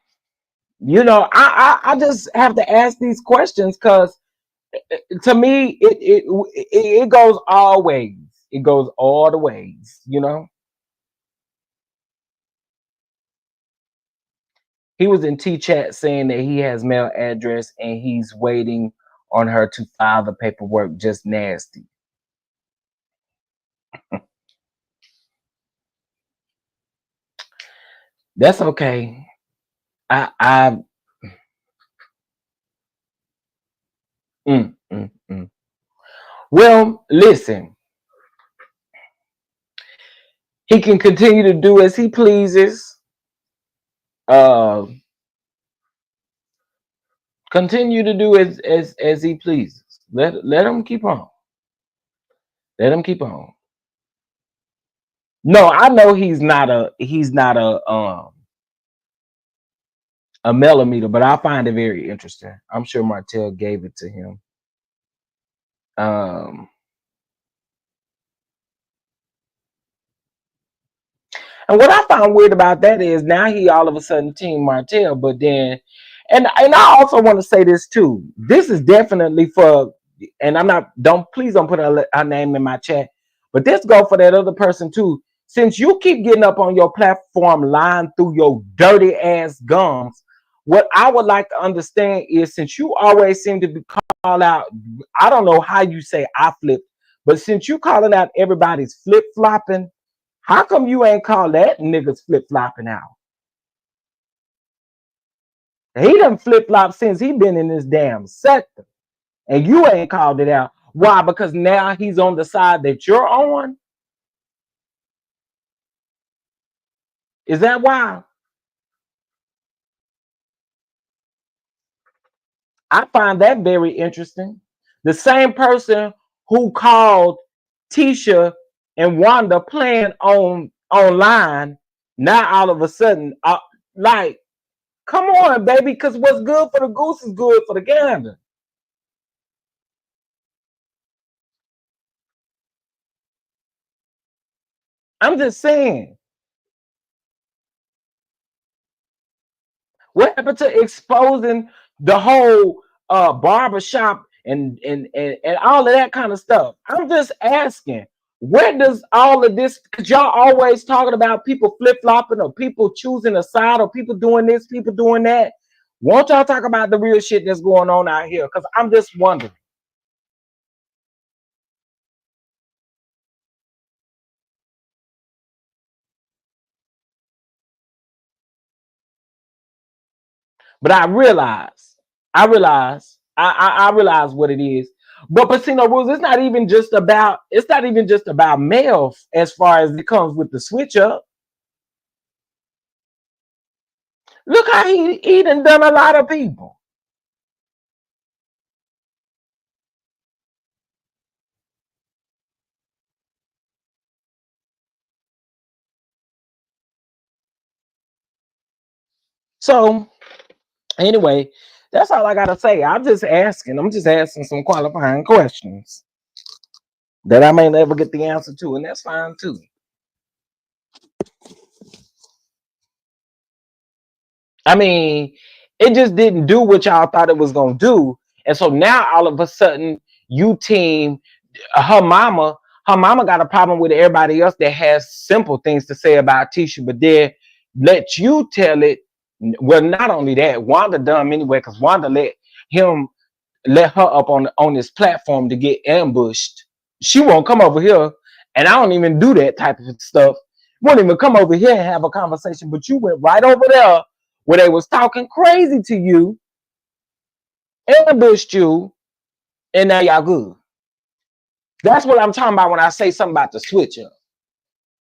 you know, I just have to ask these questions because to me it goes all ways. It goes all the ways, you know. He was in T chat saying that he has mail address and he's waiting on her to file the paperwork. Just nasty. That's okay. I mm. Well, listen, he can continue to do as he pleases. Uh, continue to do as he pleases. Let him keep on. Let him keep on. No, I know he's not a millimeter, but I find it very interesting. I'm sure Martell gave it to him. Um, and what I found weird about that is now he all of a sudden Team Martell, but then, and I also want to say this too. This is definitely for, and I'm not don't please don't put her name in my chat, but this go for that other person too. Since you keep getting up on your platform lying through your dirty ass gums, what I would like to understand is since you always seem to be called out, I don't know how you say I flipped, but since you calling out everybody's flip flopping, how come you ain't call that niggas flip flopping out? He done flip flop since he been in this damn sector, and you ain't called it out. Why? Because now he's on the side that you're on. Is that why? I find that very interesting. The same person who called Tisha and Wanda playing on online, now all of a sudden, like, come on, baby, because what's good for the goose is good for the gander. I'm just saying, what happened to exposing the whole barbershop and all of that kind of stuff? I'm just asking, where does all of this? Because y'all always talking about people flip flopping or people choosing a side or people doing this, people doing that. Won't y'all talk about the real shit that's going on out here? Because I'm just wondering. But I realize what it is. But Pacino rules, it's not even just about male as far as it comes with the switch up. Look how he done a lot of people. So anyway, that's all I gotta say. I'm just asking some qualifying questions that I may never get the answer to, and that's fine too. I mean, it just didn't do what y'all thought it was gonna do. And so now all of a sudden, you team her mama, her mama got a problem with everybody else that has simple things to say about Tisha, but then let you tell it. Well, not only that, Wanda dumb anyway, because Wanda him let her up on this platform to get ambushed. She won't come over here, and I don't even do that type of stuff. Won't even come over here and have a conversation, but you went right over there where they was talking crazy to you, ambushed you, and now y'all good. That's what I'm talking about when I say something about the switch up.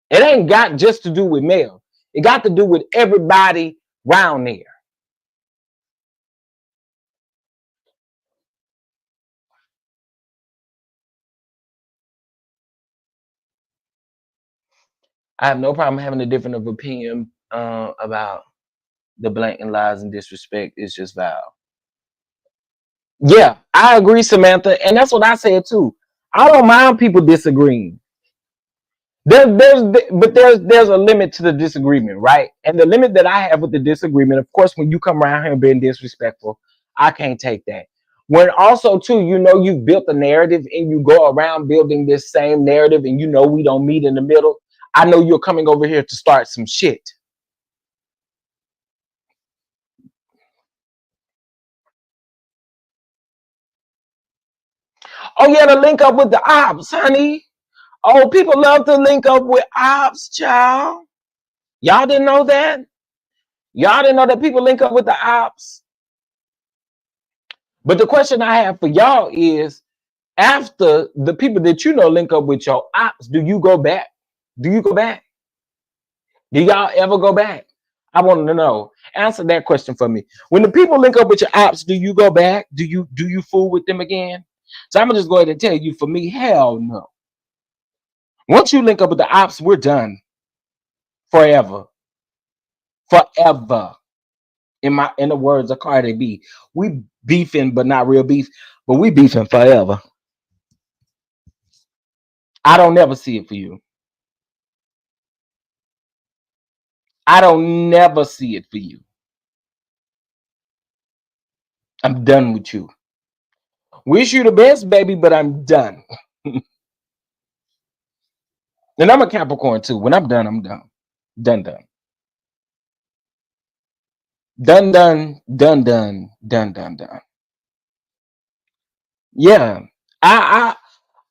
It ain't got just to do with Mel. It got to do with everybody around there. I have no problem having a different of opinion about the blatant lies and disrespect. It's just vile. Yeah, I agree, Samantha, and that's what I said too. I don't mind people disagreeing. There's a limit to the disagreement, right? And the limit that I have with the disagreement, of course, when you come around here being disrespectful, I can't take that. When also too, you've built a narrative and you go around building this same narrative, and we don't meet in the middle. I know you're coming over here to start some shit. Oh yeah, to link up with the ops, honey. Oh, people love to link up with ops, child. Y'all didn't know that? Y'all didn't know that people link up with the ops? But the question I have for y'all is, after the people that link up with your ops, do you go back? Do you go back? Do y'all ever go back? I want to know. Answer that question for me. When the people link up with your ops, do you go back? Do you fool with them again? So I'm gonna just go ahead and tell you, for me, hell no. Once you link up with the ops, we're done forever. Forever. In the words of Cardi B, we beefing but not real beef, but we beefing forever. I don't never see it for you. I don't never see it for you. I'm done with you. Wish you the best, baby, but I'm done. And I'm a Capricorn too. When I'm done, I'm done. Done, done. Done, done, done, done, done, done, done. Yeah. I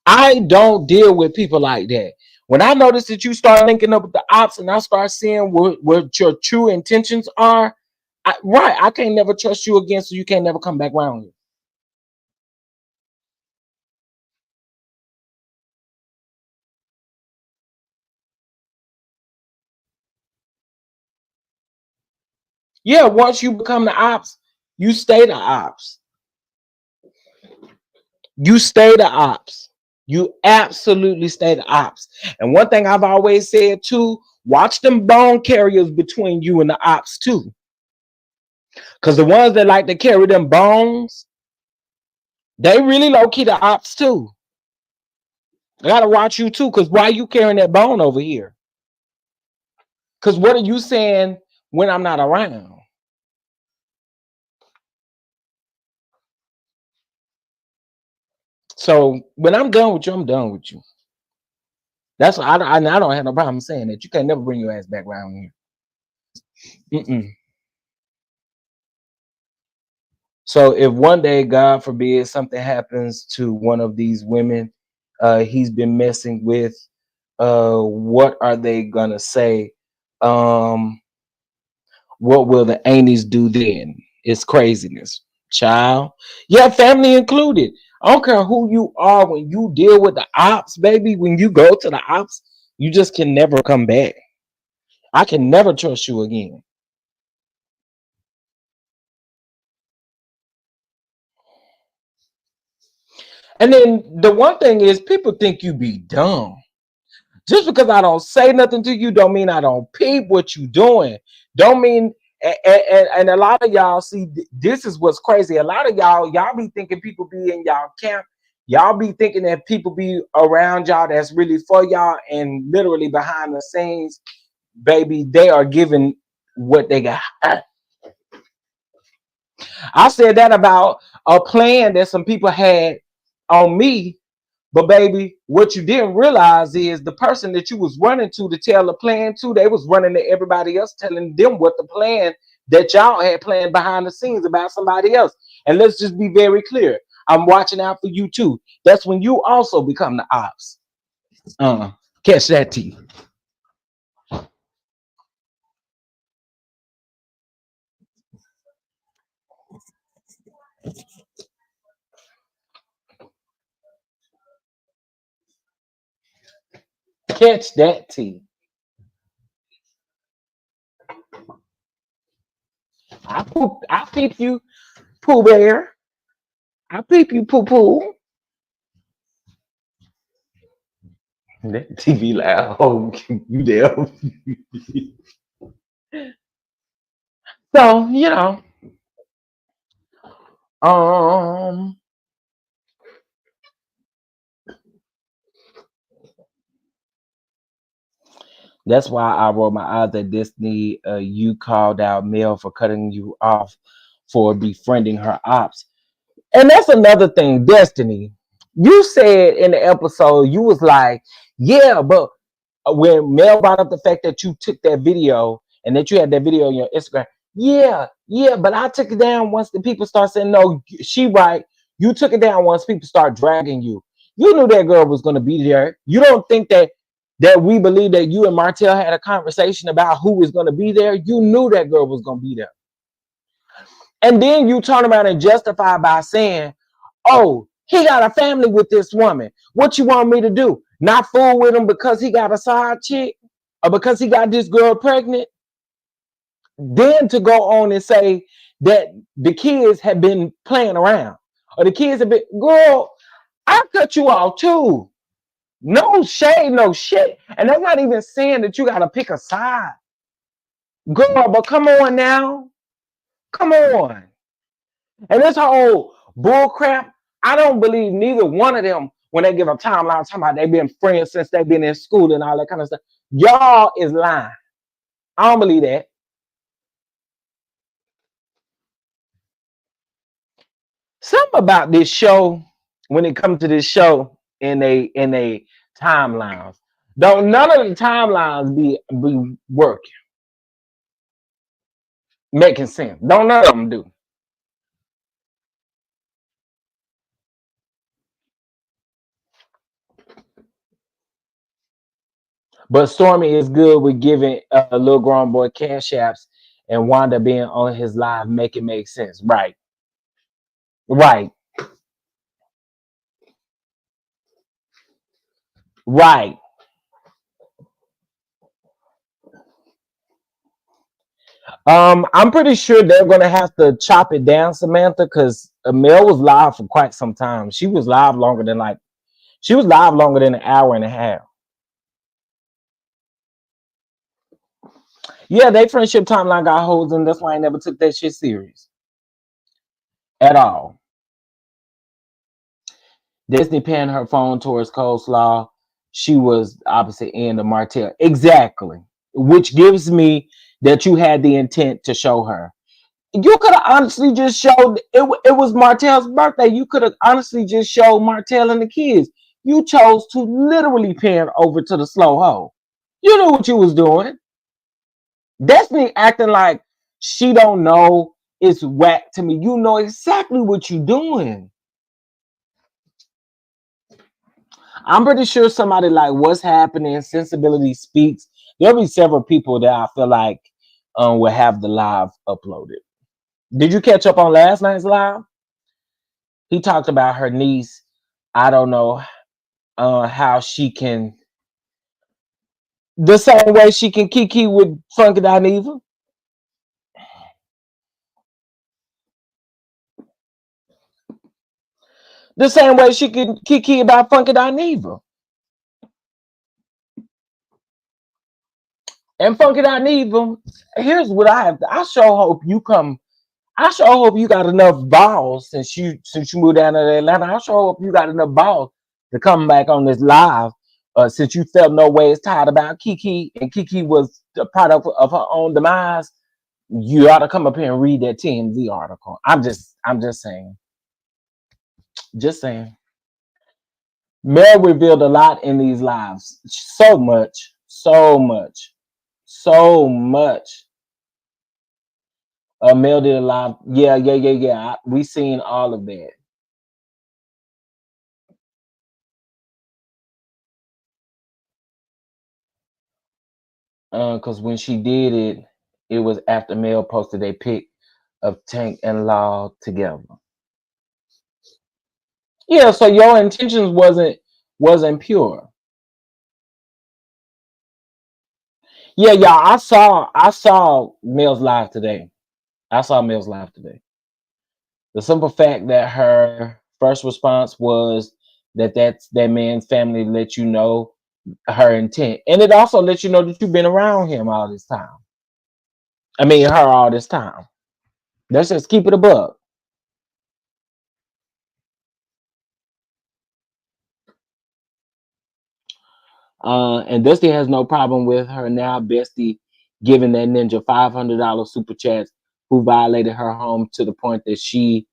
I don't deal with people like that. When I notice that you start linking up with the ops and I start seeing what your true intentions are, Right. I can't never trust you again, so you can't never come back around here. Yeah, once you become the ops, you stay the ops. You stay the ops. You absolutely stay the ops. And one thing I've always said too, watch them bone carriers between you and the ops too. Because the ones that like to carry them bones, they really low key the ops too. I gotta watch you too, because why you carrying that bone over here? Because what are you saying when I'm not around? So when I'm done with you, I'm done with you. That's why I don't have no problem saying that. You can never bring your ass back around here. Mm-mm. So if one day, God forbid, something happens to one of these women he's been messing with, what are they gonna say? Um, what will the aunties do then? It's craziness, child. Yeah, family included. I don't care who you are when you deal with the ops, baby. When you go to the ops, you just can never come back. I can never trust you again. And then the one thing is, people think you be dumb. Just because I don't say nothing to you, don't mean I don't peep what you doing. Don't mean and a lot of y'all see this is what's crazy. A lot of y'all be thinking people be in y'all camp. Y'all be thinking that people be around y'all that's really for y'all, and literally behind the scenes, baby, they are giving what they got. I said that about a plan that some people had on me. But baby, what you didn't realize is the person that you was running to tell the plan to, they was running to everybody else, telling them what the plan that y'all had planned behind the scenes about somebody else. And let's just be very clear. I'm watching out for you too. That's when you also become the ops. Uh, catch that T. Catch that T. I peep you, Pooh Bear. I peep you, Pooh Pooh. That TV loud. Oh, you there? So um, that's why I rolled my eyes at Disney. You called out Mel for cutting you off for befriending her ops. And that's another thing, Destiny. You said in the episode, you was like, yeah, but when Mel brought up the fact that you took that video and that you had that video on your Instagram, yeah, but I took it down once the people start saying, no, she right. You took it down once people start dragging you. You knew that girl was going to be there. You don't think that we believe that you and Martell had a conversation about who was going to be there? You knew that girl was going to be there. And then you turn around and justify by saying, oh, he got a family with this woman. What you want me to do? Not fool with him because he got a side chick or because he got this girl pregnant? Then to go on and say that the kids have been playing around or the kids have been, girl, I cut you off too. No shade, no shit. And that's not even saying that you got to pick a side. Girl, but come on now. Come on. And this whole bull crap, I don't believe neither one of them when they give a timeline talking about they've been friends since they've been in school and all that kind of stuff. Y'all is lying. I don't believe that. Something about this show, when it comes to this show in a timelines, don't none of the timelines be working, making sense. Don't none of them do. But Stormy is good with giving little grown boy cash apps and Wanda being on his live make it make sense. Right. Right. Right. I'm pretty sure they're gonna have to chop it down, Samantha, because Mel was live for quite some time. She was live longer than an hour and a half. Yeah, they friendship timeline got holes, and that's why I never took that shit serious at all. Disney panned her phone towards coleslaw. She was opposite end of Martell. Exactly. Which gives me that you had the intent to show her. You could have honestly just showed it was Martell's birthday. You could have honestly just showed Martell and the kids. You chose to literally pan over to the slow ho. You knew what you was doing. Destiny acting like she don't know it's whack to me. You know exactly what you doing. I'm pretty sure somebody like what's happening, sensibility speaks. There'll be several people that I feel like will have the live uploaded. Did you catch up on last night's live? He talked about her niece. I don't know how she can the same way she can kiki with Funky Dineva. The same way she can kiki about Funky Dineva. And Funky Dineva, here's what I have. I sure hope you come. I sure hope you got enough balls since you moved down to Atlanta. I sure hope you got enough balls to come back on this live. Since you felt no ways tired about Kiki and Kiki was the product of her own demise, you ought to come up here and read that TMZ article. I'm just saying. Just saying. Mel revealed a lot in these lives. So much. So much. So much. Mel did a lot. Yeah, yeah, yeah, yeah. We seen all of that. Because when she did it, it was after Mel posted a pic of Tank and Law together. Yeah, so your intentions wasn't pure. Yeah, yeah. I saw Mel's live today. I saw Mel's live today. The simple fact that her first response was that man's family let you know her intent, and it also lets you know that you've been around him all this time. I mean, her all this time. Let's just keep it a buck. And Dusty has no problem with her now bestie giving that ninja $500 super chats who violated her home to the point that she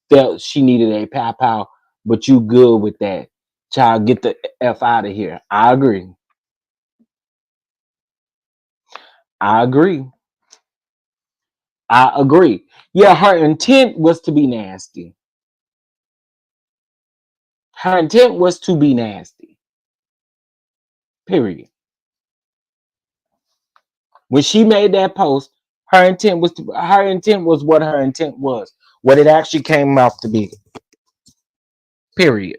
felt she needed a pow pow. But you good with that, child? Get the f out of here. I agree. I agree. I agree. Yeah, her intent was to be nasty. Her intent was to be nasty. Period. When she made that post, her intent was what her intent was. What it actually came out to be. Period.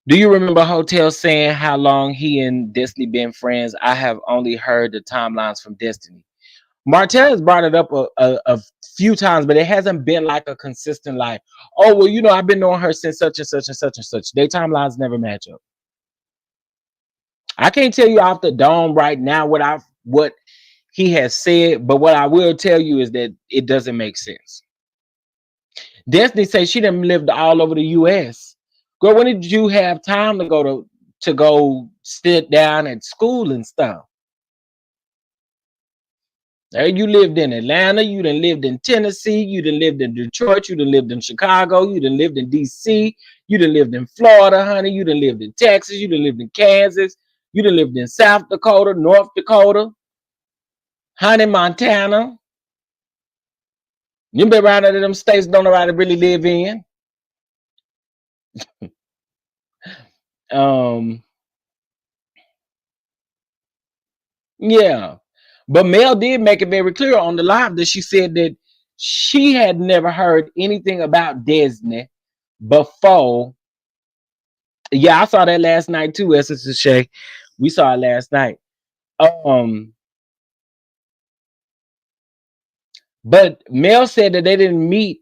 Do you remember Hotel saying how long he and Destiny been friends? I have only heard the timelines from Destiny. Martell has brought it up a few times, but it hasn't been like a consistent like, oh well, I've been knowing her since such and such and such and such. Their timelines never match up. I can't tell you off the dome right now what he has said, but what I will tell you is that it doesn't make sense. Destiny says she done lived all over the US. Girl, when did you have time to go sit down at school and stuff? You lived in Atlanta, you done lived in Tennessee, you done lived in Detroit, you done lived in Chicago, you done lived in DC, you done lived in Florida, honey, you done lived in Texas, you done lived in Kansas, you done lived in South Dakota, North Dakota, honey, Montana. You been around out of them states don't nobody really live in. Um Yeah. But Mel did make it very clear on the live that she said that she had never heard anything about Disney before. Yeah, I saw that last night too, Essence and Shay. We saw it last night. Um, but Mel said that they didn't meet.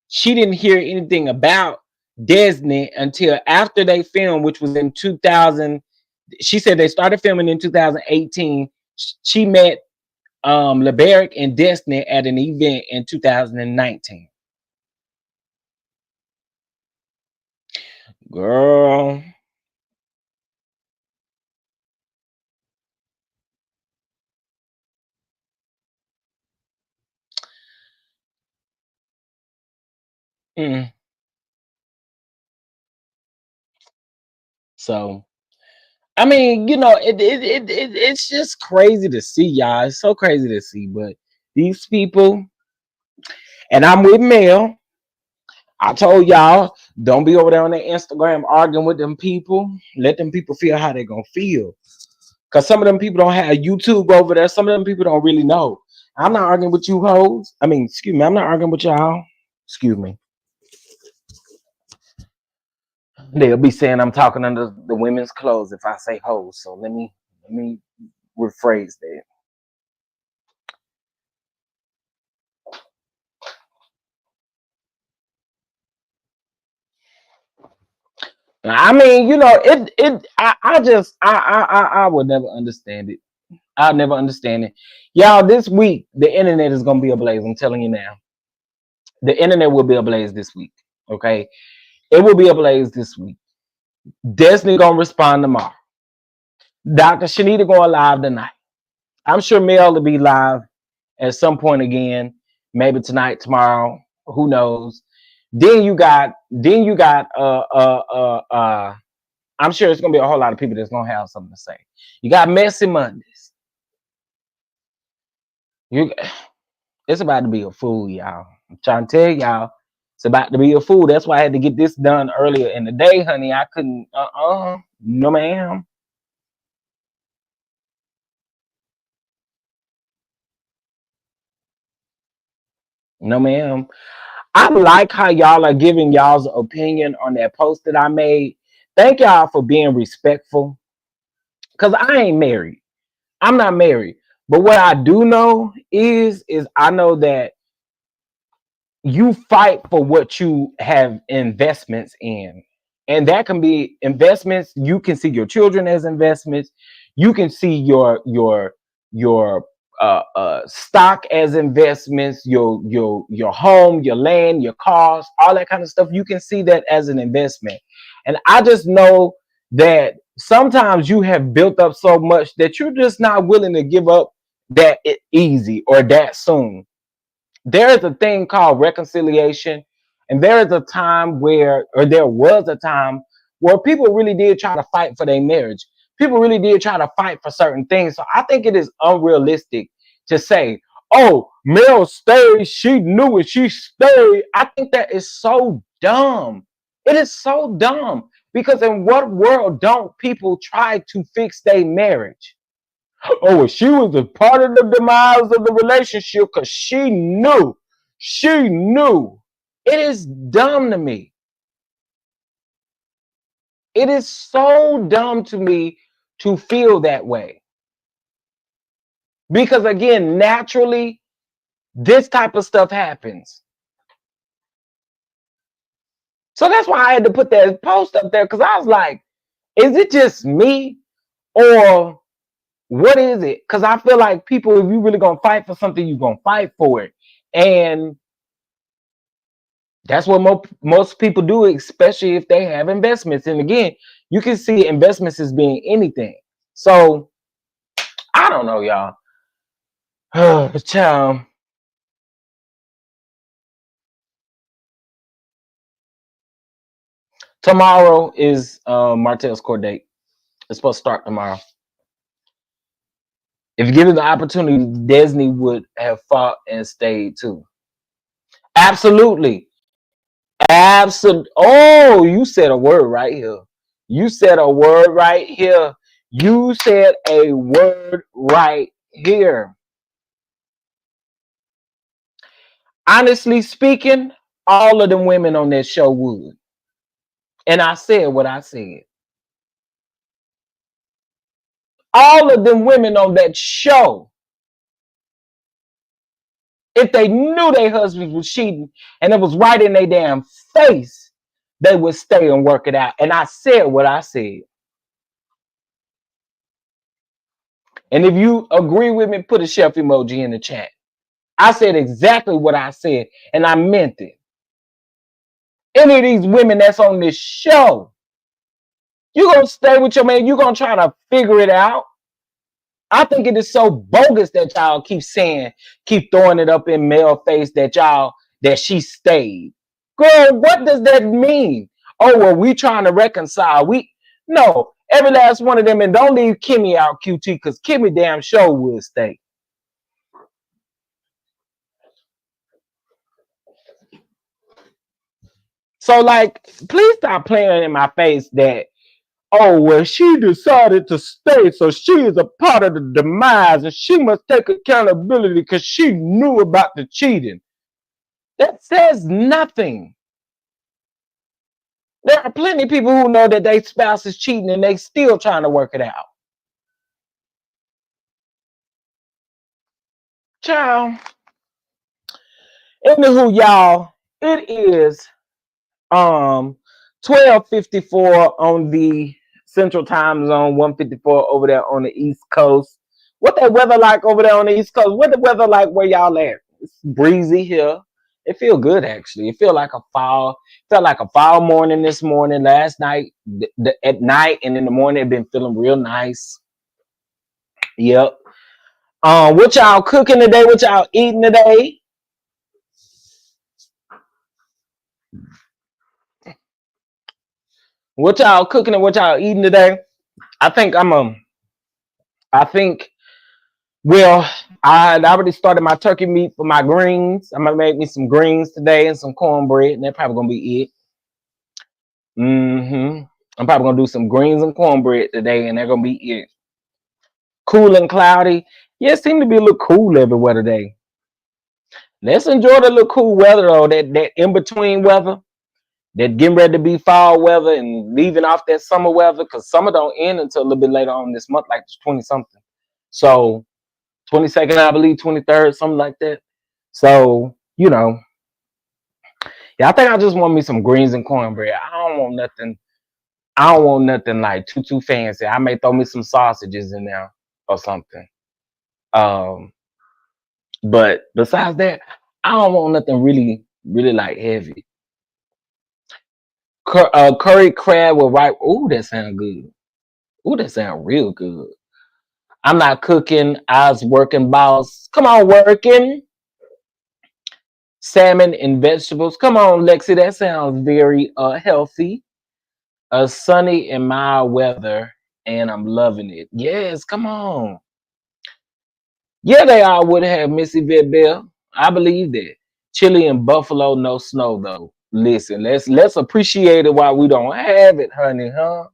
She didn't hear anything about Disney until after they filmed, which was in 2000. She said they started filming in 2018. She met LeBaric and Destiny at an event in 2019. Girl. Mm. So I mean, it's just crazy to see, y'all. It's so crazy to see. But these people, and I'm with Mel. I told y'all, don't be over there on their Instagram arguing with them people. Let them people feel how they're gonna feel. Cause some of them people don't have YouTube over there. Some of them people don't really know. I'm not arguing with you hoes. I mean, excuse me, I'm not arguing with y'all. Excuse me. They'll be saying I'm talking under the women's clothes if I say hoes. So let me rephrase that. I mean, I would never understand it. I'll never understand it. Y'all, this week the internet is gonna be ablaze. I'm telling you now. The internet will be ablaze this week. Okay. It will be ablaze this week. Destiny gonna respond tomorrow. Dr. Shanita going live tonight. I'm sure Mel will be live at some point again, maybe tonight, tomorrow, who knows. Then you got I'm sure it's gonna be a whole lot of people that's gonna have something to say. You got Messy Mondays. You it's about to be a fool, y'all. I'm trying to tell y'all, it's about to be a fool. That's why I had to get this done earlier in the day, honey. I couldn't no ma'am. No ma'am. I like how y'all are giving y'all's opinion on that post that I made. Thank y'all for being respectful. Cause I ain't married. I'm not married. But what I do know is I know that you fight for what you have investments in. And that can be investments. You can see your children as investments. You can see your stock as investments, your home, your land, your cars, all that kind of stuff. You can see that as an investment. And I just know that sometimes you have built up so much that you're just not willing to give up that easy or that soon. There is a thing called reconciliation, and there is a time where, or there was a time where people really did try to fight for their marriage. People really did try to fight for certain things. So I think it is unrealistic to say, oh, Mel stayed, she knew it, she stayed. I think that is so dumb. It is so dumb because in what world don't people try to fix their marriage? Oh, well, she was a part of the demise of the relationship because she knew. She knew. It is dumb to me. It is so dumb to me to feel that way. Because again, naturally, this type of stuff happens. So that's why I had to put that post up there because I was like, is it just me? Or what is it? Because I feel like people, if you really gonna fight for something, you're gonna fight for it. And that's what most people do, especially if they have investments. And again, you can see investments as being anything. So I don't know, y'all. Child, tomorrow is Martell's court date. It's supposed to start tomorrow. If given the opportunity, Disney would have fought and stayed too. Absolutely. Absolutely. Oh, you said a word right here. You said a word right here. You said a word right here. Honestly speaking, all of the women on that show would. And I said what I said. All of them women on that show, if they knew their husbands was cheating and it was right in their damn face, they would stay and work it out. And I said what I said. And if you agree with me, put a chef emoji in the chat. I said exactly what I said, and I meant it. Any of these women that's on this show, you gonna stay with your man, you gonna try to figure it out. I think it is so bogus that y'all keep saying, keep throwing it up in male face that she stayed. Girl, what does that mean? Oh, well, we trying to reconcile. No, every last one of them, and don't leave Kimmy out, QT, because Kimmy damn sure will stay. So, like, please stop playing in my face that, oh, well, she decided to stay, so she is a part of the demise, and she must take accountability because she knew about the cheating. That says nothing. There are plenty of people who know that their spouse is cheating and they still trying to work it out. Child. Anywho, y'all, it is 12:54 on the Central Time Zone, 1:54 over there on the East Coast. What that weather like over there on the East Coast? What the weather like where y'all at? It's breezy here. It feel good actually. It feel like a fall. Felt like a fall morning this morning. Last night, at night, and in the morning, it been feeling real nice. Yep. What y'all cooking today? What y'all eating today? What y'all cooking and what y'all eating today? I think I'm I think well, I already started my turkey meat for my greens. I'm gonna make me some greens today and some cornbread, and that's probably gonna be it. I'm probably gonna do some greens and cornbread today, and they're gonna be it. Cool and cloudy. Yeah, it seemed to be a little cool everywhere today. Let's enjoy the little cool weather though, that in between weather, that getting ready to be fall weather and leaving off that summer weather, because summer don't end until a little bit later on this month, like 20 something. So 22nd, I believe, 23rd, something like that. So, yeah, I think I just want me some greens and cornbread. I don't want nothing like too fancy. I may throw me some sausages in there or something. Um, but besides that, I don't want nothing really like heavy. Curry crab with rice. Ooh, that sound good. Ooh, that sound real good. I'm not cooking. I was working, boss. Come on, working. Salmon and vegetables. Come on, Lexi. That sounds very healthy. Sunny and mild weather, and I'm loving it. Yes, come on. Yeah, they all would have Missy Vet Bell. I believe that. Chili and Buffalo, no snow though. Listen, let's appreciate it while we don't have it, honey, huh?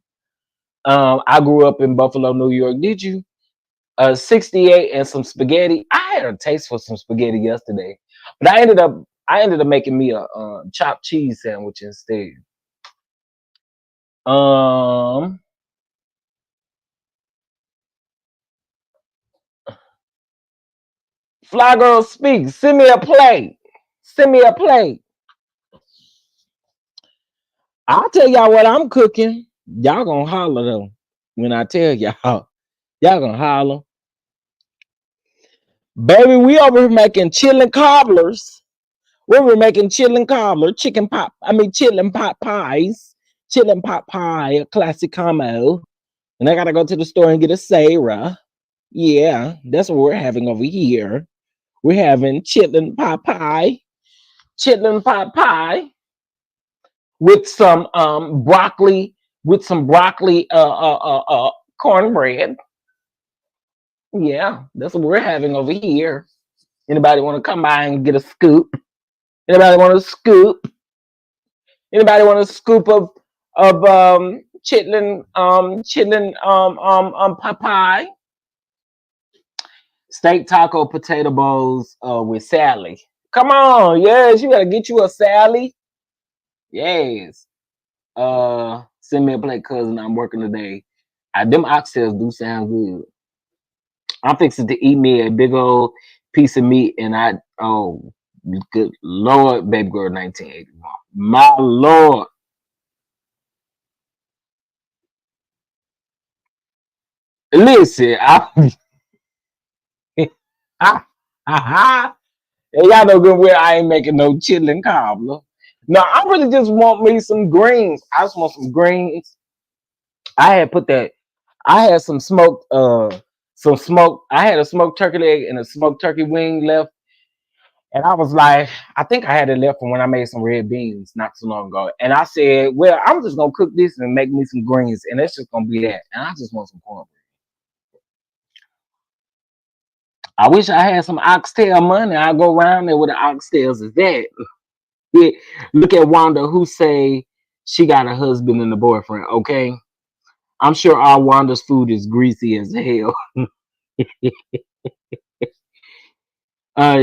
I grew up in Buffalo, New York. Did you? 68 and some spaghetti. I had a taste for some spaghetti yesterday, but I ended up making me a chopped cheese sandwich instead. Um, Fly Girl Speak. Send me a plate. Send me a plate. I'll tell y'all what I'm cooking. Y'all gonna holler though. When I tell y'all, y'all gonna holler. Baby, we over here making chillin' cobblers. We were making chillin' cobbler, chillin' pot pies. Chillin' pot pie, a classic combo. And I gotta go to the store and get a Sarah. Yeah, that's what we're having over here. We're having chillin' pot pie. Chitlin pot pie with some broccoli, cornbread. Yeah, that's what we're having over here. Anybody want to come by and get a scoop? Anybody want a scoop? Anybody want a scoop of Popeye, steak taco potato bowls with Sally. Come on, yes, you gotta get you a Sally. Yes. Send me a plate, cousin. I'm working today. Them oxtails do sound good. I'm fixing to eat me a big old piece of meat, and good Lord, baby girl, 1981. My Lord, listen, I, and y'all know good well I ain't making no chitlin cobbler. No, I really just want me some greens. I just want some greens. I had put that. I had some smoked. I had a smoked turkey leg and a smoked turkey wing left. And I was like, I think I had it left from when I made some red beans not too long ago. And I said, well, I'm just gonna cook this and make me some greens, and that's just gonna be that. And I just want some cornbread. I wish I had some oxtail money. I go around there with the oxtails. Is that? Yeah. Look at Wanda, who say she got a husband and a boyfriend. Okay, I'm sure our Wanda's food is greasy as hell.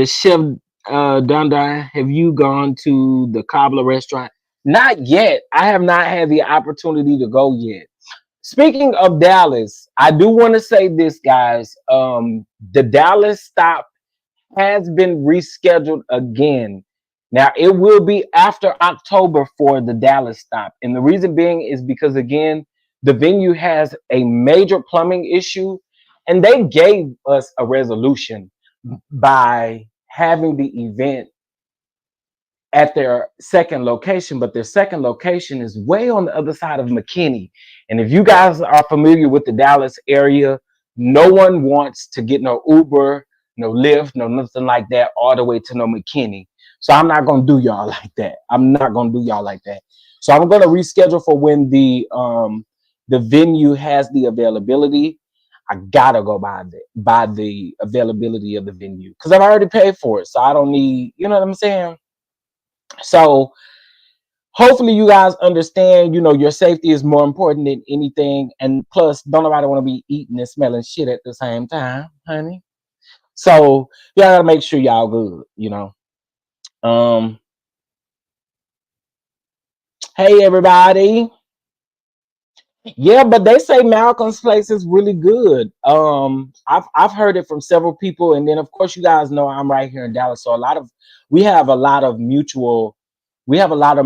Chef Dunda, have you gone to the cobbler restaurant? Not yet. I have not had the opportunity to go yet. Speaking of Dallas, I do want to say this, guys. The Dallas stop has been rescheduled again. Now it will be after October for the Dallas stop. And the reason being is because again, the venue has a major plumbing issue, and they gave us a resolution by having the event at their second location, but their second location is way on the other side of McKinney. And if you guys are familiar with the Dallas area, no one wants to get no Uber, no Lyft, no nothing like that all the way to no McKinney. So I'm not gonna do y'all like that. I'm not gonna do y'all like that. So I'm gonna reschedule for when the venue has the availability. I gotta go by the availability of the venue because I've already paid for it. So I don't need, you know what I'm saying? So hopefully you guys understand, your safety is more important than anything. And plus, don't nobody want to be eating and smelling shit at the same time, honey. So y'all gotta make sure y'all good. Um, hey everybody. Yeah, but they say Malcolm's place is really good. I've heard it from several people, and then of course you guys know I'm right here in Dallas, so we have a lot of mutual, we have a lot of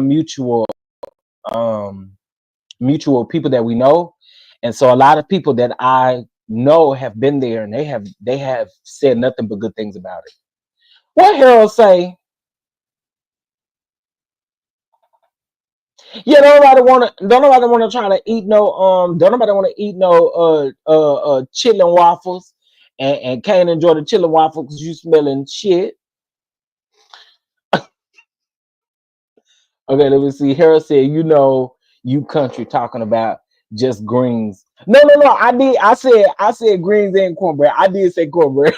um mutual people that we know, and so a lot of people that I know have been there, and they have said nothing but good things about it. What Harold say? Yeah, don't nobody wanna try to eat no don't nobody wanna eat no chitlin waffles and can't enjoy the chitlin waffles because you smelling shit. Okay, let me see. Harold said, you country talking about just greens. No, no, no. I said greens and cornbread. I did say cornbread.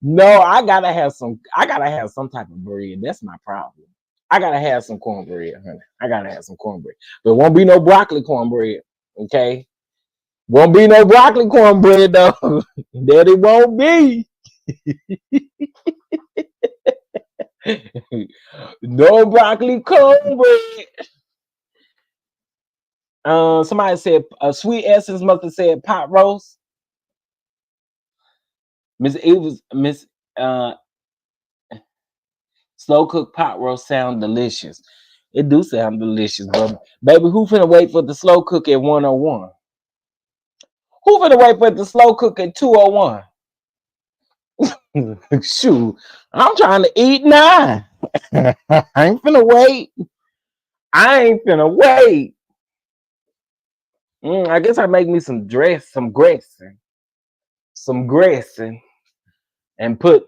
No, I gotta have some type of bread. That's my problem. I gotta have some cornbread, honey. I gotta have some cornbread. But won't be no broccoli cornbread. Okay. Won't be no broccoli cornbread though. That it won't be. No broccoli cornbread. Somebody said Sweet Essence must have said pot roast. Miss uh Slow cooked pot roast sound delicious. It do sound delicious, but baby, who finna wait for the slow cook at 101? Who finna wait for the slow cook at 201? Shoot, I'm trying to eat now. I ain't finna wait. I ain't finna wait. I guess I make me some dressing, and put.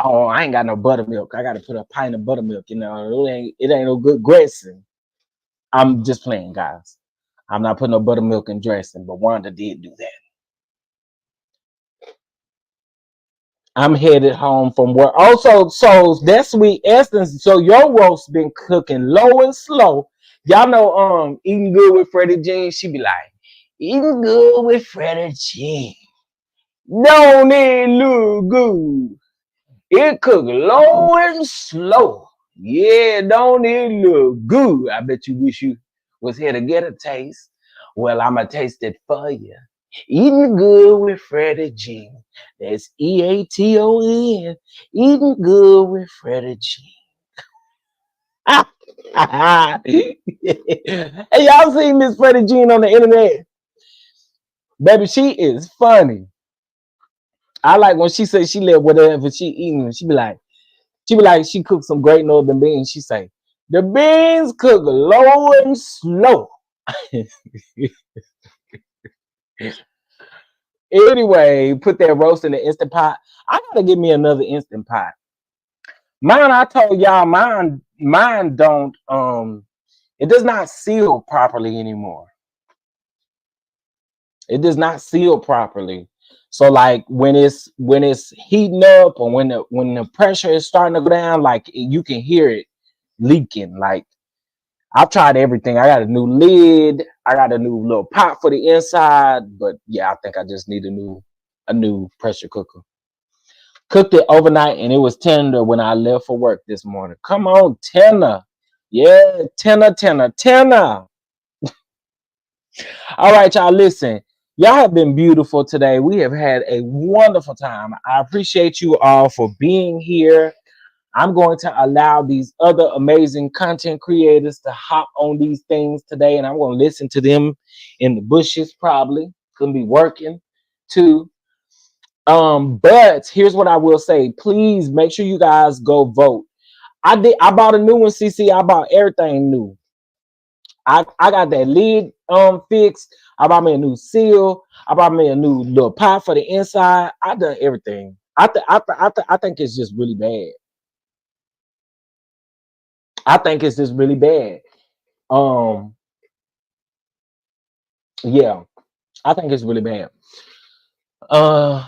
Oh, I ain't got no buttermilk. I got to put a pint of buttermilk. It ain't no good dressing. I'm just playing, guys. I'm not putting no buttermilk in dressing, but Wanda did do that. I'm headed home from work. Also, so that's sweet essence. So your roast been cooking low and slow. Y'all know eating good with Freddie Jean, she be like, eating good with Freddie Jean. Don't it look good? It cook low and slow. Yeah, don't it look good? I bet you wish you was here to get a taste. Well, I'ma taste it for you. Eating good with Freddie G. That's EATON. Eating good with Freddie G. Hey, y'all seen Miss Freddie Jean on the internet? Baby, she is funny. I like when she says she let whatever she eating. She be like, she cooked some great northern beans. She say, the beans cook low and slow. Anyway, put that roast in the instant pot. I gotta get me another instant pot. Mine, I told y'all, mine don't it does not seal properly anymore. It does not seal properly. So like when it's heating up or when the pressure is starting to go down, like you can hear it leaking. Like I've tried everything. I got a new lid. I got a new little pot for the inside. But yeah, I think I just need a new pressure cooker. Cooked it overnight and it was tender when I left for work this morning. Come on, tender. Yeah, tender. All right, y'all, listen. Y'all have been beautiful today. We have had a wonderful time. I appreciate you all for being here. I'm going to allow these other amazing content creators to hop on these things today, and I'm going to listen to them in the bushes probably. Gonna be working too. But here's what I will say. Please make sure you guys go vote. I bought a new one, CC. I bought everything new. I got that lid fixed. I bought me a new seal. I bought me a new little pot for the inside. I done everything. I think it's just really bad. I think it's just really bad. Um, yeah, I think it's really bad. Uh,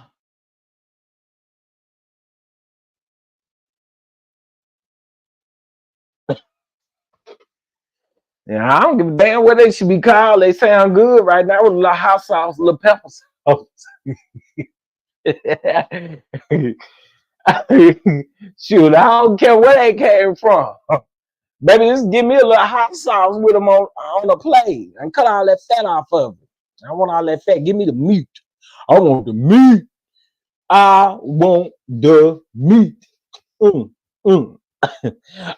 yeah, I don't give a damn what they should be called. They sound good right now with a little hot sauce, a little pepper sauce. Shoot, I don't care where they came from. Baby, just give me a little hot sauce with them on the plate and cut all that fat off of it. I want all that fat. Give me the meat. I want the meat. I want the meat. Mm, mm.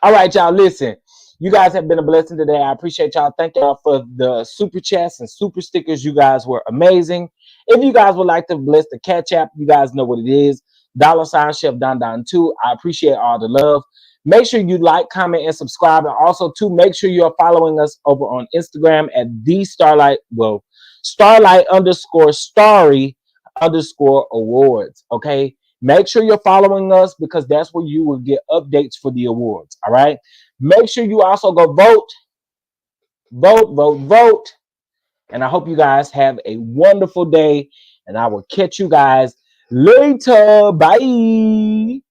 All right, y'all. Listen, you guys have been a blessing today. I appreciate y'all. Thank y'all for the super chats and super stickers. You guys were amazing. If you guys would like to bless the catch app, you guys know what it is. $ Chef Don Don 2. I appreciate all the love. Make sure you like, comment, and subscribe. And also, too, make sure you're following us over on Instagram at the Starlight. Well, Starlight underscore Starry underscore awards. Okay. Make sure you're following us because that's where you will get updates for the awards. All right. Make sure you also go vote. And I hope you guys have a wonderful day. And I will catch you guys later. Bye.